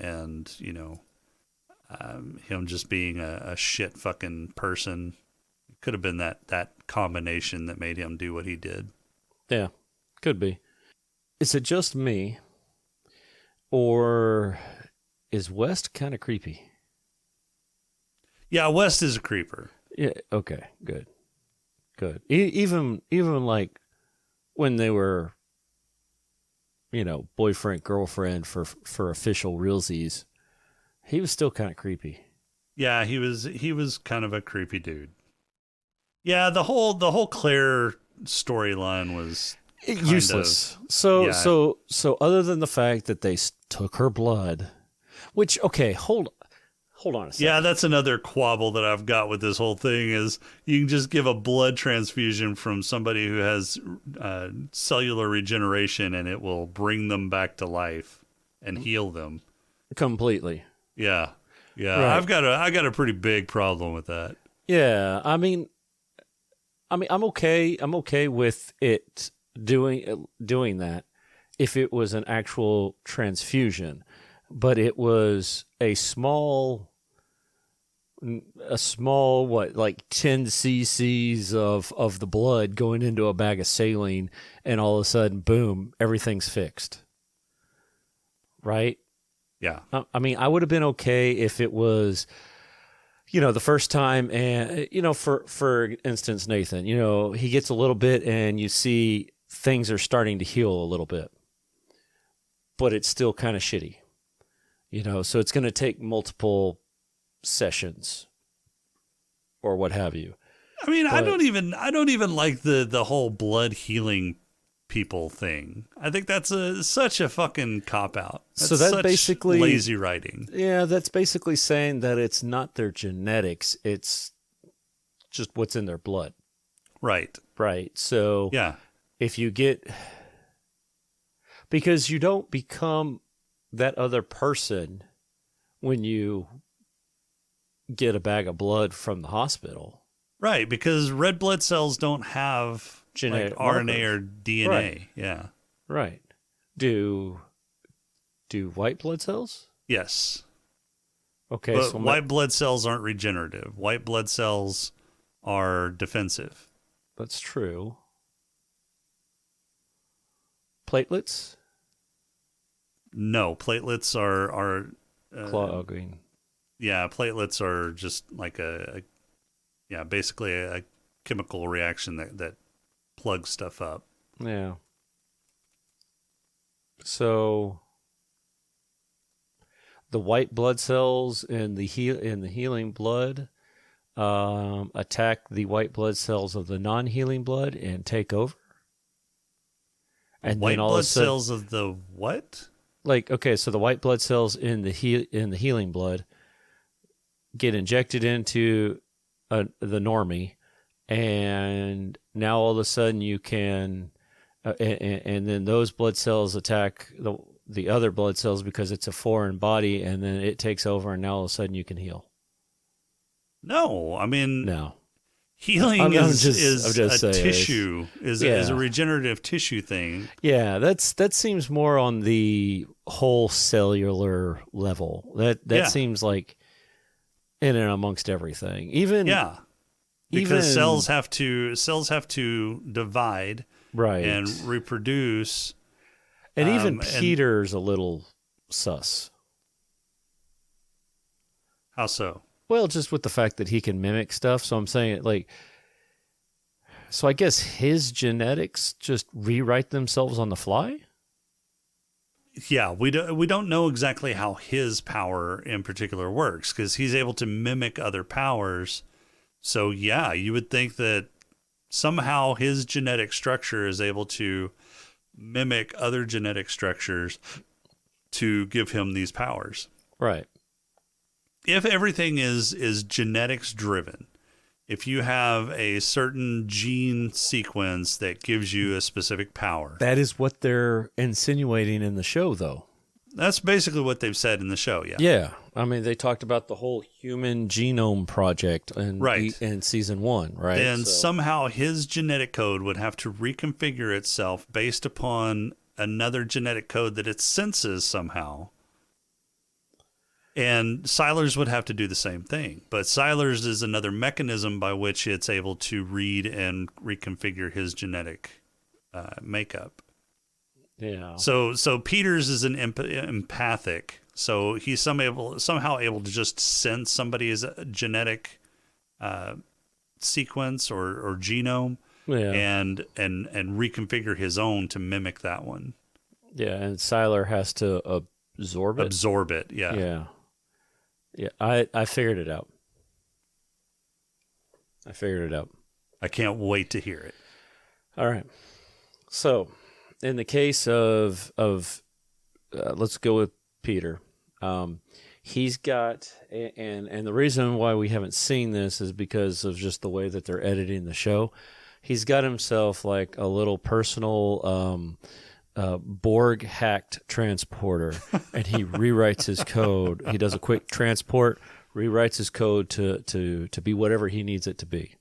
Speaker 2: him just being a shit fucking person. It could have been that combination that made him do what he did.
Speaker 3: Yeah, could be. Is it just me, or is West kind of creepy?
Speaker 2: Yeah, West is a creeper.
Speaker 3: Yeah. Okay. Good. Even like when they were, boyfriend girlfriend for official realsies, he was still kind of creepy.
Speaker 2: Yeah, he was kind of a creepy dude. Yeah, the whole Claire storyline was
Speaker 3: useless. So other than the fact that they took her blood, which hold on a second.
Speaker 2: Yeah, that's another quabble that I've got with this whole thing is you can just give a blood transfusion from somebody who has cellular regeneration and it will bring them back to life and heal them
Speaker 3: completely.
Speaker 2: Yeah. Right. I got a pretty big problem with that.
Speaker 3: Yeah, I mean I'm okay with it doing that if it was an actual transfusion, but it was a small what, like 10 cc's of the blood going into a bag of saline, and all of a sudden, boom, everything's fixed. Right?
Speaker 2: Yeah.
Speaker 3: I mean, I would have been okay if it was, the first time, and for instance, Nathan, he gets a little bit and you see things are starting to heal a little bit, but it's still kind of shitty, so it's going to take multiple sessions or what have you.
Speaker 2: I mean, I don't even like the whole blood healing people thing. I think that's such a fucking cop-out.
Speaker 3: So that's basically
Speaker 2: lazy writing.
Speaker 3: Yeah, that's basically saying that it's not their genetics, it's just what's in their blood.
Speaker 2: Right.
Speaker 3: So
Speaker 2: yeah,
Speaker 3: if you get, because you don't become that other person when you get a bag of blood from the hospital.
Speaker 2: Right, because red blood cells don't have genetic RNA or DNA.
Speaker 3: Right.
Speaker 2: Yeah.
Speaker 3: Right. Do white blood cells?
Speaker 2: Yes.
Speaker 3: Okay.
Speaker 2: But so white blood cells aren't regenerative. White blood cells are defensive.
Speaker 3: That's true. Platelets?
Speaker 2: No, platelets are
Speaker 3: clogging.
Speaker 2: Yeah, platelets are just like basically a chemical reaction that plugs stuff up.
Speaker 3: Yeah. So the white blood cells in the healing blood attack the white blood cells of the non-healing blood and take over. And
Speaker 2: white
Speaker 3: then all
Speaker 2: blood
Speaker 3: of a sudden,
Speaker 2: cells of the what?
Speaker 3: Like, okay, so the white blood cells in the healing blood get injected into the normie, and now all of a sudden you can, and then those blood cells attack the other blood cells because it's a foreign body, and then it takes over, and now all of a sudden you can heal.
Speaker 2: No, I mean,
Speaker 3: no.
Speaker 2: Healing is a tissue, is a regenerative tissue thing.
Speaker 3: Yeah, that seems more on the whole cellular level. That seems like in and amongst everything. Because
Speaker 2: cells have to divide,
Speaker 3: right,
Speaker 2: and reproduce.
Speaker 3: And even Peter's a little sus.
Speaker 2: How so?
Speaker 3: Well, just with the fact that he can mimic stuff. So I'm saying, so I guess his genetics just rewrite themselves on the fly?
Speaker 2: Yeah, we don't know exactly how his power in particular works, because he's able to mimic other powers. So yeah, you would think that somehow his genetic structure is able to mimic other genetic structures to give him these powers.
Speaker 3: Right.
Speaker 2: If everything is genetics driven, if you have a certain gene sequence that gives you a specific power.
Speaker 3: That is what they're insinuating in the show, though.
Speaker 2: That's basically what they've said in the show, yeah.
Speaker 3: Yeah. I mean, they talked about the whole human genome project in season 1, right?
Speaker 2: And somehow his genetic code would have to reconfigure itself based upon another genetic code that it senses somehow. And Siler's would have to do the same thing. But Siler's is another mechanism by which it's able to read and reconfigure his genetic makeup.
Speaker 3: Yeah.
Speaker 2: So Peter's is an empathic. So he's somehow able to just sense somebody's genetic sequence or genome, and reconfigure his own to mimic that one.
Speaker 3: Yeah, and Siler has to absorb it.
Speaker 2: Absorb it, yeah.
Speaker 3: Yeah. Yeah, I figured it out.
Speaker 2: I can't wait to hear it.
Speaker 3: All right. So, in the case of let's go with Peter. He's got, and the reason why we haven't seen this is because of just the way that they're editing the show. He's got himself like a little personal Borg hacked transporter, and he rewrites his code. He does a quick transport, rewrites his code to be whatever he needs it to be.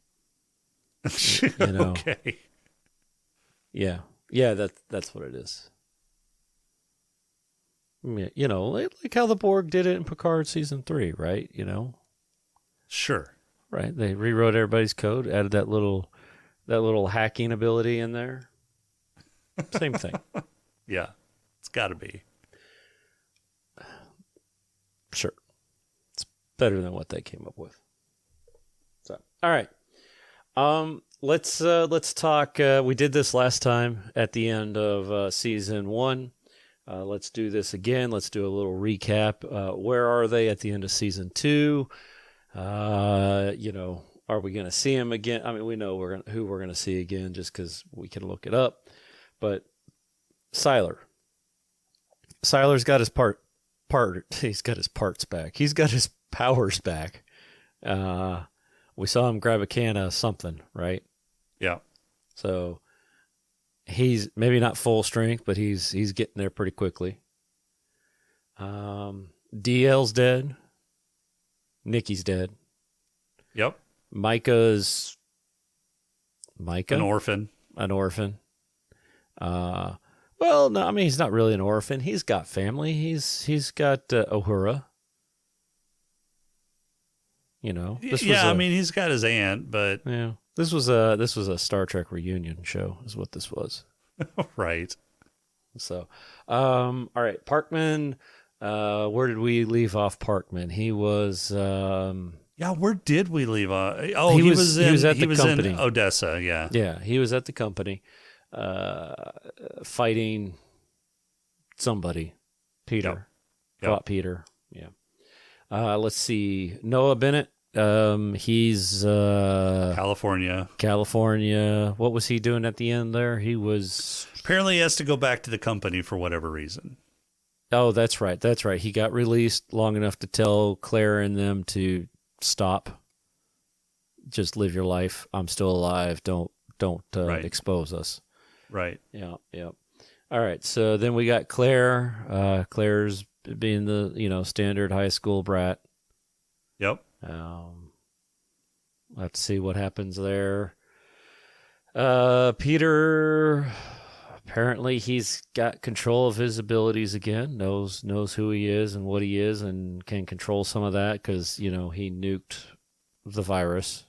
Speaker 3: You know?
Speaker 2: Okay.
Speaker 3: Yeah, that's what it is. You know, like how the Borg did it in Picard season 3, right? You know.
Speaker 2: Sure.
Speaker 3: Right. They rewrote everybody's code, added that little hacking ability in there. Same thing.
Speaker 2: Yeah, it's got to be.
Speaker 3: Sure. It's better than what they came up with. So, all right. Let's talk. We did this last time at the end of season 1. Let's do this again. Let's do a little recap. Where are they at the end of season 2? You know, are we going to see him again? I mean, we know who we're going to see again just because we can look it up. But Siler's got his he's got his parts back. He's got his powers back. We saw him grab a can of something, right?
Speaker 2: Yeah.
Speaker 3: So he's maybe not full strength, but he's getting there pretty quickly. DL's dead. Nikki's dead.
Speaker 2: Yep.
Speaker 3: Micah?
Speaker 2: An orphan.
Speaker 3: Well, no, I mean, he's not really an orphan. He's got family. He's got Uhura. You know.
Speaker 2: I mean, he's got his aunt, but
Speaker 3: yeah, this was a Star Trek reunion show, is what this was.
Speaker 2: Right.
Speaker 3: So, all right, Parkman. Where did we leave off Parkman? He was.
Speaker 2: Yeah, where did we leave off? Oh,
Speaker 3: he was at the company
Speaker 2: in Odessa. Yeah.
Speaker 3: Yeah, he was at the company, fighting somebody. Peter.
Speaker 2: Yep.
Speaker 3: Fought Peter. Yeah. Let's see. Noah Bennett. He's
Speaker 2: California.
Speaker 3: What was he doing at the end there? He was
Speaker 2: apparently he has to go back to the company for whatever reason.
Speaker 3: Oh, that's right. He got released long enough to tell Claire and them to stop. Just live your life. I'm still alive. Don't
Speaker 2: Right.
Speaker 3: expose us.
Speaker 2: Right.
Speaker 3: Yeah. All right. So then we got Claire. Claire's being the standard high school brat.
Speaker 2: Yep.
Speaker 3: We'll have to see what happens there. Peter, apparently he's got control of his abilities again, knows who he is and what he is, and can control some of that because, he nuked the virus.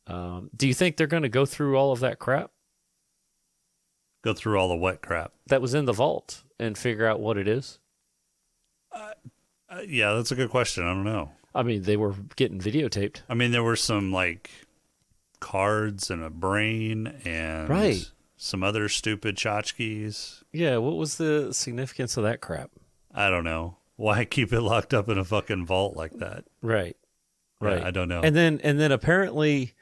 Speaker 3: Do you think they're going to go through all of that crap?
Speaker 2: Go through all the wet crap
Speaker 3: that was in the vault and figure out what it is?
Speaker 2: Yeah, that's a good question. I don't know.
Speaker 3: I mean, they were getting videotaped.
Speaker 2: I mean, there were some like cards and a brain and some other stupid tchotchkes.
Speaker 3: Yeah, what was the significance of that crap?
Speaker 2: I don't know. Why keep it locked up in a fucking vault like that?
Speaker 3: Right.
Speaker 2: Yeah, I don't know.
Speaker 3: And then apparently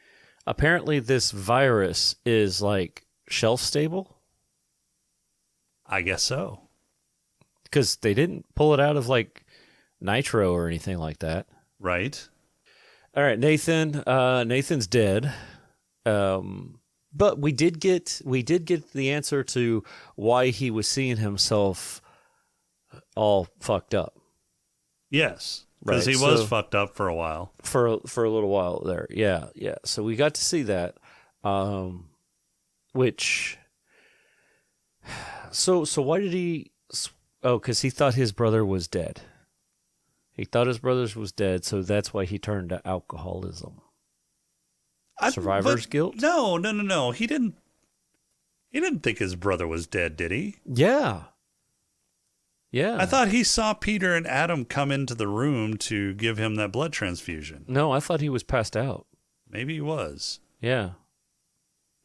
Speaker 3: this virus is like shelf stable.
Speaker 2: I guess so.
Speaker 3: Because they didn't pull it out of like nitro or anything like that.
Speaker 2: Right.
Speaker 3: All right, Nathan. Nathan's dead. But we did get the answer to why he was seeing himself all fucked up.
Speaker 2: Yes, because he was fucked up for a while.
Speaker 3: For a little while there. Yeah. So we got to see that. Which. So why did he? Oh, because he thought his brother was dead. He thought his brother was dead, so that's why he turned to alcoholism. Survivor's guilt?
Speaker 2: No. He didn't think his brother was dead, did he?
Speaker 3: Yeah.
Speaker 2: I thought he saw Peter and Adam come into the room to give him that blood transfusion.
Speaker 3: No, I thought he was passed out.
Speaker 2: Maybe he was.
Speaker 3: Yeah.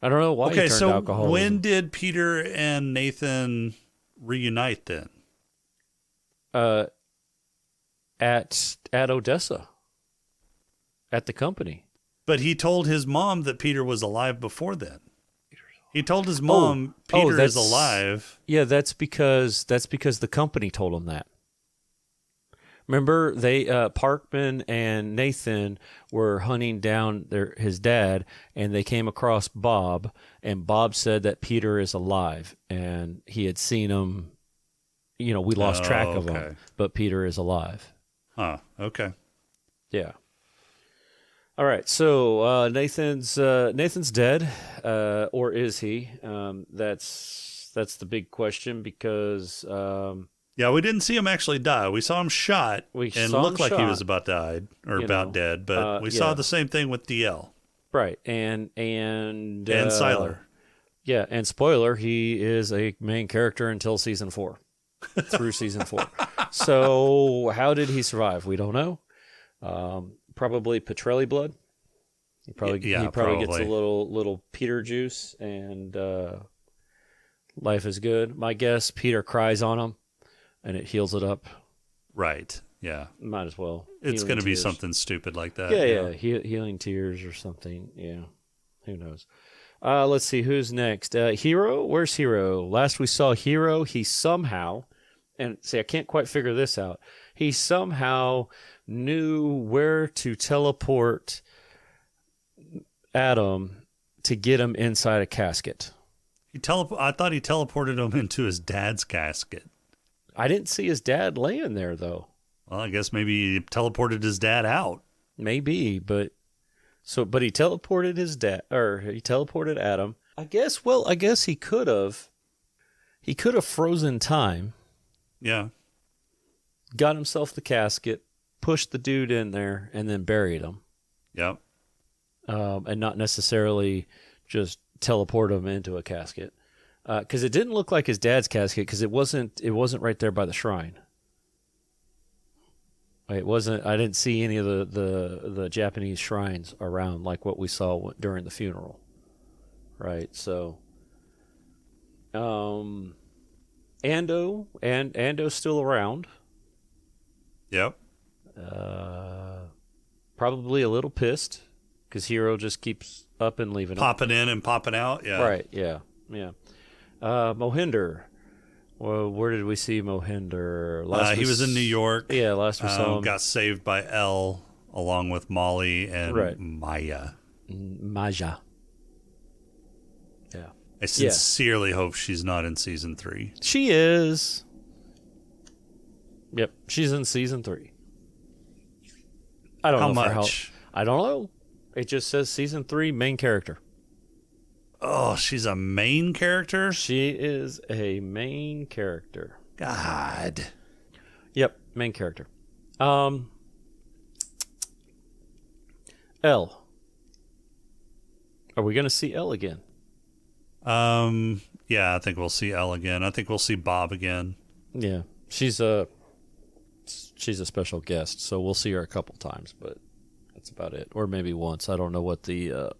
Speaker 3: I don't know why he turned to alcoholism.
Speaker 2: When did Peter and Nathan reunite then?
Speaker 3: At Odessa. At the company.
Speaker 2: But he told his mom that Peter was alive before then. He told his mom Peter is alive.
Speaker 3: Yeah, that's because the company told him that. Remember, they Parkman and Nathan were hunting down his dad, and they came across Bob, and Bob said that Peter is alive, and he had seen him. We lost track of him, but Peter is alive.
Speaker 2: Huh. Okay.
Speaker 3: Yeah. All right. So Nathan's dead, or is he? That's the big question because.
Speaker 2: Yeah, we didn't see him actually die. We saw him shot and looked like he was about dead, but we saw the same thing with DL.
Speaker 3: Right, and
Speaker 2: Siler.
Speaker 3: Yeah, and spoiler, he is a main character until season 4. Through season 4. So how did he survive? We don't know. Probably Petrelli blood. He probably gets a little Peter juice, and life is good. My guess, Peter cries on him, and it heals it up.
Speaker 2: Right. Yeah.
Speaker 3: Might as well.
Speaker 2: It's going to be something stupid like that.
Speaker 3: Yeah. Healing tears or something. Yeah. Who knows? Let's see who's next. Hero. Where's Hero? Last we saw Hero, he somehow, and see, I can't quite figure this out. He somehow knew where to teleport Adam to get him inside a casket.
Speaker 2: I thought he teleported him into his dad's casket.
Speaker 3: I didn't see his dad laying there, though.
Speaker 2: Well, I guess maybe he teleported his dad out.
Speaker 3: Maybe, but he teleported his dad, or he teleported Adam. I guess he could have. He could have frozen time.
Speaker 2: Yeah.
Speaker 3: Got himself the casket, pushed the dude in there, and then buried him.
Speaker 2: Yep.
Speaker 3: And not necessarily just teleport him into a casket. Because it didn't look like his dad's casket, because it wasn't right there by the shrine. It wasn't. I didn't see any of the Japanese shrines around like what we saw during the funeral. Right. So, Ando's still around.
Speaker 2: Yep.
Speaker 3: Probably a little pissed because Hero just keeps up and leaving.
Speaker 2: Popping in and popping out. Yeah.
Speaker 3: Right. Yeah. Mohinder. Well, where did we see Mohinder?
Speaker 2: He was in New York.
Speaker 3: Yeah, last we saw him.
Speaker 2: Got saved by Elle along with Molly and Maya.
Speaker 3: Maja. Yeah.
Speaker 2: I sincerely hope she's not in season 3.
Speaker 3: She is. Yep, she's in season 3. I don't know
Speaker 2: how much.
Speaker 3: I don't know. It just says season 3 main character.
Speaker 2: Oh, she's a main character?
Speaker 3: She is a main character.
Speaker 2: God.
Speaker 3: Yep, main character. Elle. Are we going to see Elle again?
Speaker 2: Yeah, I think we'll see Elle again. I think we'll see Bob again.
Speaker 3: Yeah, she's a special guest, so we'll see her a couple times, but that's about it. Or maybe once. I don't know what the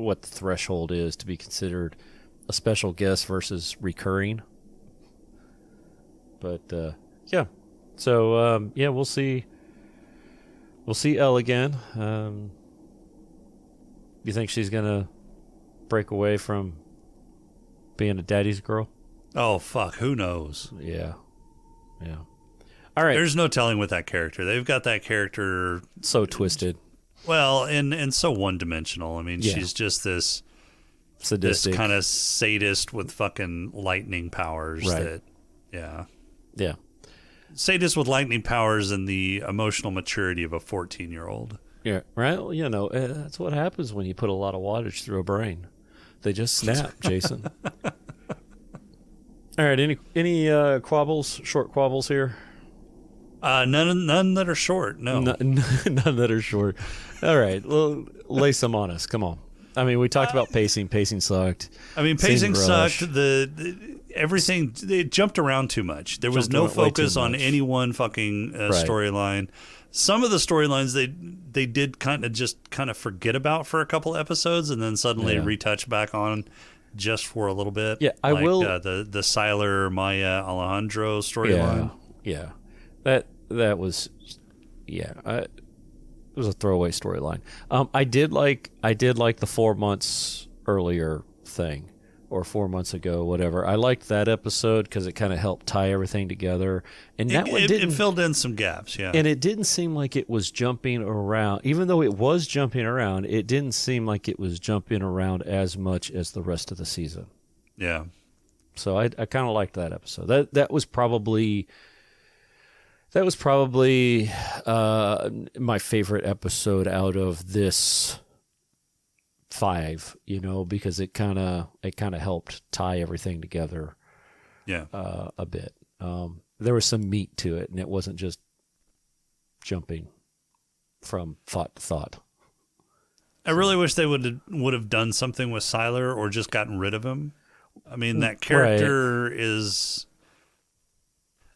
Speaker 3: what the threshold is to be considered a special guest versus recurring. But yeah, so we'll see. We'll see Elle again. You think she's gonna break away from being a daddy's girl?
Speaker 2: Oh fuck, who knows?
Speaker 3: Yeah. All right.
Speaker 2: There's no telling with that character. They've got that character
Speaker 3: So twisted.
Speaker 2: Well, and so one-dimensional. I mean,
Speaker 3: Yeah.
Speaker 2: she's just this
Speaker 3: Sadistic.
Speaker 2: this kind of sadist with fucking lightning powers.
Speaker 3: Right.
Speaker 2: Yeah. Sadist with lightning powers and the emotional maturity of a 14-year-old.
Speaker 3: Yeah. Right. Well, that's what happens when you put a lot of wattage through a brain. They just snap, Jason. All right. Any quabbles? Short quabbles here?
Speaker 2: None that are short. No.
Speaker 3: None that are short. All right. Well, lay some on us. Come on. I mean, we talked about pacing. Pacing sucked.
Speaker 2: I mean, pacing sucked. The everything, it jumped around too much. There was no focus on any one fucking storyline. Some of the storylines they did kind of forget about for a couple episodes, and then suddenly retouch back on just for a little bit.
Speaker 3: Yeah, I will.
Speaker 2: The Siler Maya Alejandro storyline.
Speaker 3: Yeah. That was, it was a throwaway storyline. I did like the 4 months earlier thing, or 4 months ago, whatever. I liked that episode because it kind of helped tie everything together, and
Speaker 2: it filled in some gaps. Yeah,
Speaker 3: and it didn't seem like it was jumping around. Even though it was jumping around, it didn't seem like it was jumping around as much as the rest of the season.
Speaker 2: Yeah.
Speaker 3: So I kind of liked that episode. That was probably my favorite episode out of this 5, because it kind of helped tie everything together.
Speaker 2: Yeah.
Speaker 3: A bit. There was some meat to it, and it wasn't just jumping from thought to thought.
Speaker 2: I really wish they would have done something with Siler or just gotten rid of him. I mean, that character is...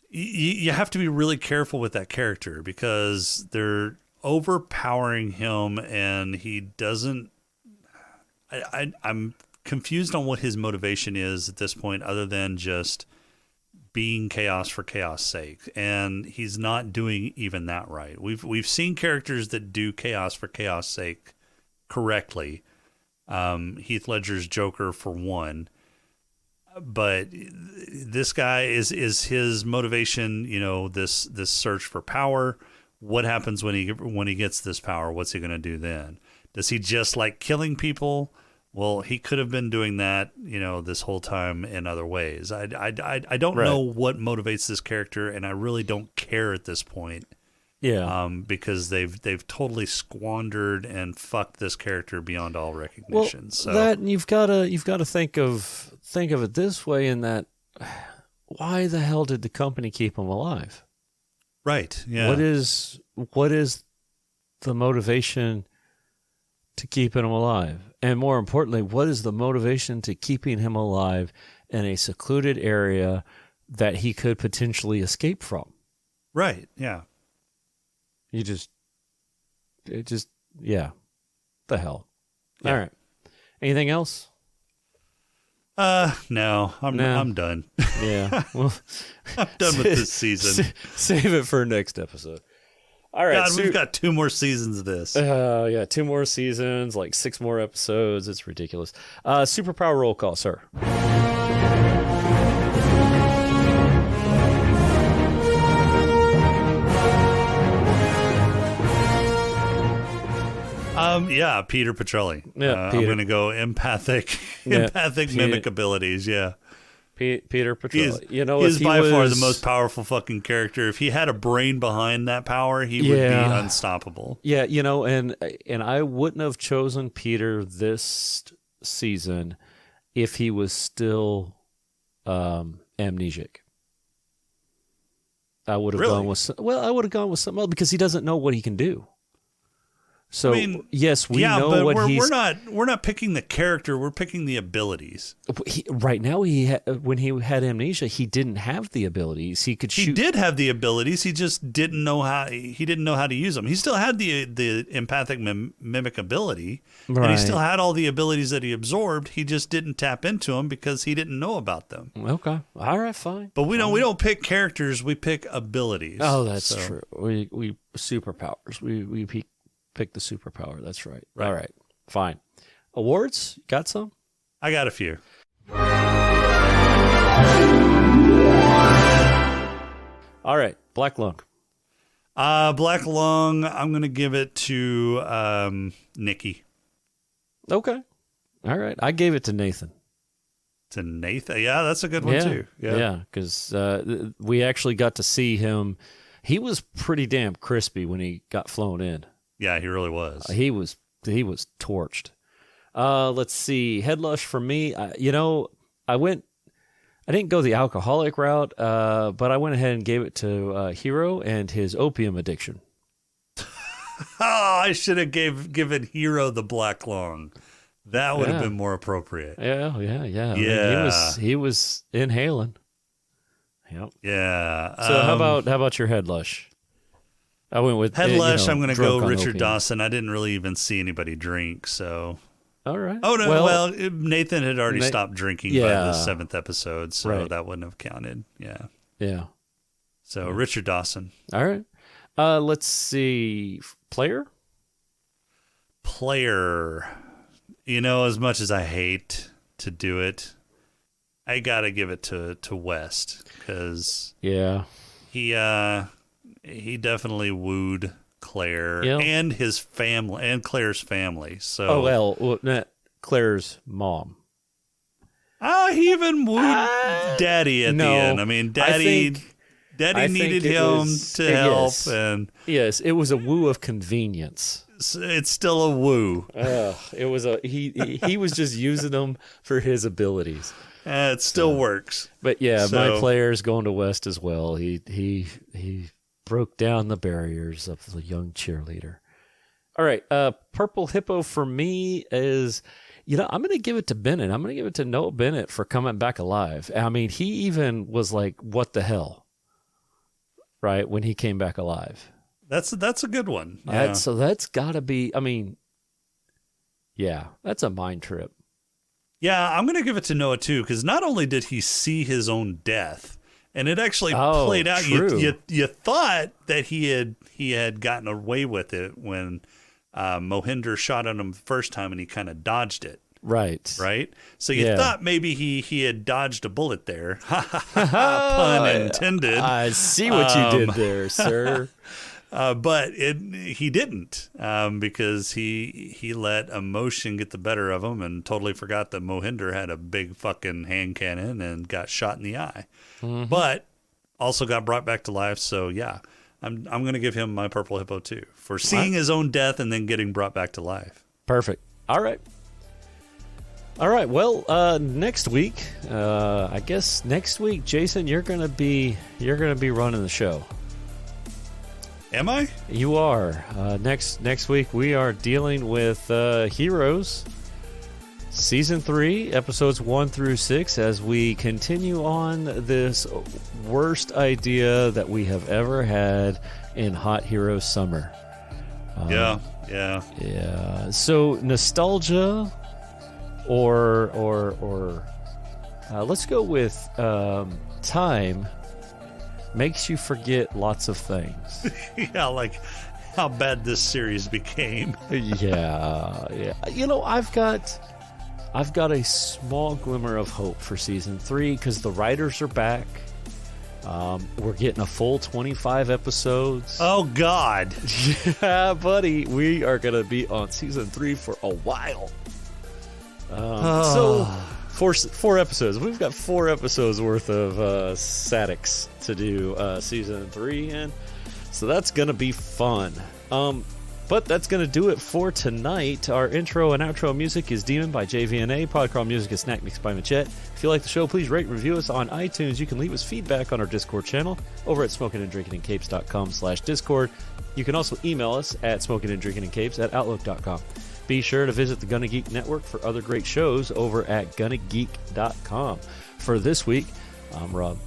Speaker 2: You have to be really careful with that character because they're overpowering him, and he doesn't... I'm confused on what his motivation is at this point, other than just being chaos for chaos' sake, and he's not doing even that right. We've seen characters that do chaos for chaos' sake correctly. Heath Ledger's Joker, for one. But this guy is his motivation, this search for power. What happens when he gets this power? What's he going to do then? Does he just like killing people? Well, he could have been doing that, this whole time in other ways. I don't know what motivates this character, and I really don't care at this point.
Speaker 3: Yeah.
Speaker 2: Because they've totally squandered and fucked this character beyond all recognition.
Speaker 3: Well,
Speaker 2: so
Speaker 3: that you've got to think of it this way, in that why the hell did the company keep him alive?
Speaker 2: Right. Yeah.
Speaker 3: What is the motivation to keeping him alive? And more importantly, what is the motivation to keeping him alive in a secluded area that he could potentially escape from?
Speaker 2: Right. Yeah.
Speaker 3: The hell.
Speaker 2: Yeah.
Speaker 3: All right. Anything else?
Speaker 2: No, I'm done.
Speaker 3: Yeah. Well,
Speaker 2: I'm done with this season.
Speaker 3: Save it for next episode. All right.
Speaker 2: God, we've got 2 more seasons of this.
Speaker 3: 2 more seasons, like 6 more episodes. It's ridiculous. Superpower roll call, sir.
Speaker 2: Peter Petrelli.
Speaker 3: Yeah,
Speaker 2: I'm going to go empathic mimic abilities. Yeah.
Speaker 3: Peter Petrelli.
Speaker 2: He's by far the most powerful fucking character. If he had a brain behind that power, he would be unstoppable.
Speaker 3: Yeah, and I wouldn't have chosen Peter this season if he was still amnesiac. I would have gone with something else because he doesn't know what he can do. So yes, we know
Speaker 2: but
Speaker 3: what
Speaker 2: we're not picking the character. We're picking the abilities.
Speaker 3: Right now, when he had amnesia, he didn't have the abilities. He could shoot.
Speaker 2: He did have the abilities. He just didn't know how. He didn't know how to use them. He still had the empathic mimic ability, and he still had all the abilities that he absorbed. He just didn't tap into them because he didn't know about them.
Speaker 3: Okay, all right, fine.
Speaker 2: But we don't pick characters. We pick abilities.
Speaker 3: Oh, that's true. We superpowers. We pick the superpower. That's right. All right. Fine. Awards? Got some?
Speaker 2: I got a few.
Speaker 3: All right. Black Lung.
Speaker 2: Black Lung, I'm going to give it to Nikki.
Speaker 3: Okay. All right. I gave it to Nathan.
Speaker 2: To Nathan? Yeah, that's a good one too.
Speaker 3: Yeah, because we actually got to see him. He was pretty damn crispy when he got flown in.
Speaker 2: Yeah, he really was.
Speaker 3: He was torched. Let's see. Headlush for me. I didn't go the alcoholic route, but I went ahead and gave it to Hero and his opium addiction.
Speaker 2: I should have given Hero the Black Lung. That would have been more appropriate.
Speaker 3: Yeah.
Speaker 2: Yeah.
Speaker 3: I mean, he was inhaling. Yep.
Speaker 2: Yeah.
Speaker 3: So how about your Headlush? I went with
Speaker 2: Headlush. I'm going to go Richard
Speaker 3: opium.
Speaker 2: Dawson. I didn't really even see anybody drink, so.
Speaker 3: All right.
Speaker 2: Oh no! Well, Nathan had already stopped drinking by the 7th episode, so that wouldn't have counted. Yeah. Yeah. So Richard Dawson.
Speaker 3: All right. Let's see. Player.
Speaker 2: As much as I hate to do it, I gotta give it to West because he definitely wooed Claire and his family and Claire's family. So
Speaker 3: Claire's mom.
Speaker 2: He even wooed Daddy at the end. I mean, Daddy needed him to help, and
Speaker 3: yes, it was a woo of convenience.
Speaker 2: It's still a woo.
Speaker 3: It was he was just using them for his abilities.
Speaker 2: It still works.
Speaker 3: But my player's going to West as well. He broke down the barriers of the young cheerleader. All right, Purple Hippo for me is, I'm going to give it to Bennett. I'm going to give it to Noah Bennett for coming back alive. I mean, he even was like, what the hell? Right, when he came back alive.
Speaker 2: That's a good one. Yeah.
Speaker 3: So that's got to be, that's a mind trip.
Speaker 2: Yeah, I'm going to give it to Noah too, because not only did he see his own death, and it actually played out. You thought that he had gotten away with it when Mohinder shot at him the first time, and he kind of dodged it. Right. So you thought maybe he had dodged a bullet there. Pun intended.
Speaker 3: I see what you did there, sir.
Speaker 2: But he didn't, because he let emotion get the better of him and totally forgot that Mohinder had a big fucking hand cannon and got shot in the eye. Mm-hmm. But also got brought back to life. So I'm going to give him my Purple Hippo too for seeing his own death and then getting brought back to life.
Speaker 3: Perfect. All right. Well, next week, I guess next week, Jason, you're gonna be running the show.
Speaker 2: Am I?
Speaker 3: You are. Next week we are dealing with Heroes, Season 3, Episodes 1 through 6, as we continue on this worst idea that we have ever had in Hot Hero Summer.
Speaker 2: Yeah.
Speaker 3: So nostalgia, or let's go with time. Makes you forget lots of things.
Speaker 2: Yeah, like how bad this series became.
Speaker 3: Yeah. I've got a small glimmer of hope for season 3 because the writers are back. We're getting a full 25 episodes.
Speaker 2: Oh God.
Speaker 3: Yeah, buddy, we are gonna be on season 3 for a while. So. Four episodes. We've got 4 episodes worth of statics to do season 3 in, so that's gonna be fun. But that's going to do it for tonight. Our intro and outro music is Demon by JVNA. Podcrawl music is Snack Mix by Machette. If you like the show, please rate and review us on iTunes. You can leave us feedback on our Discord channel over at smokinganddrinkingandcapes.com/Discord. You can also email us at smokinganddrinkingandcapes@outlook.com. Be sure to visit the Gonna Geek Network for other great shows over at gonnageek.com. For this week, I'm Rob.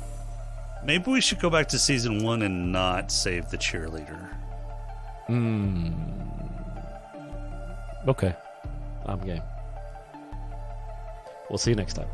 Speaker 2: Maybe we should go back to season 1 and not save the cheerleader.
Speaker 3: Okay. I'm game. We'll see you next time.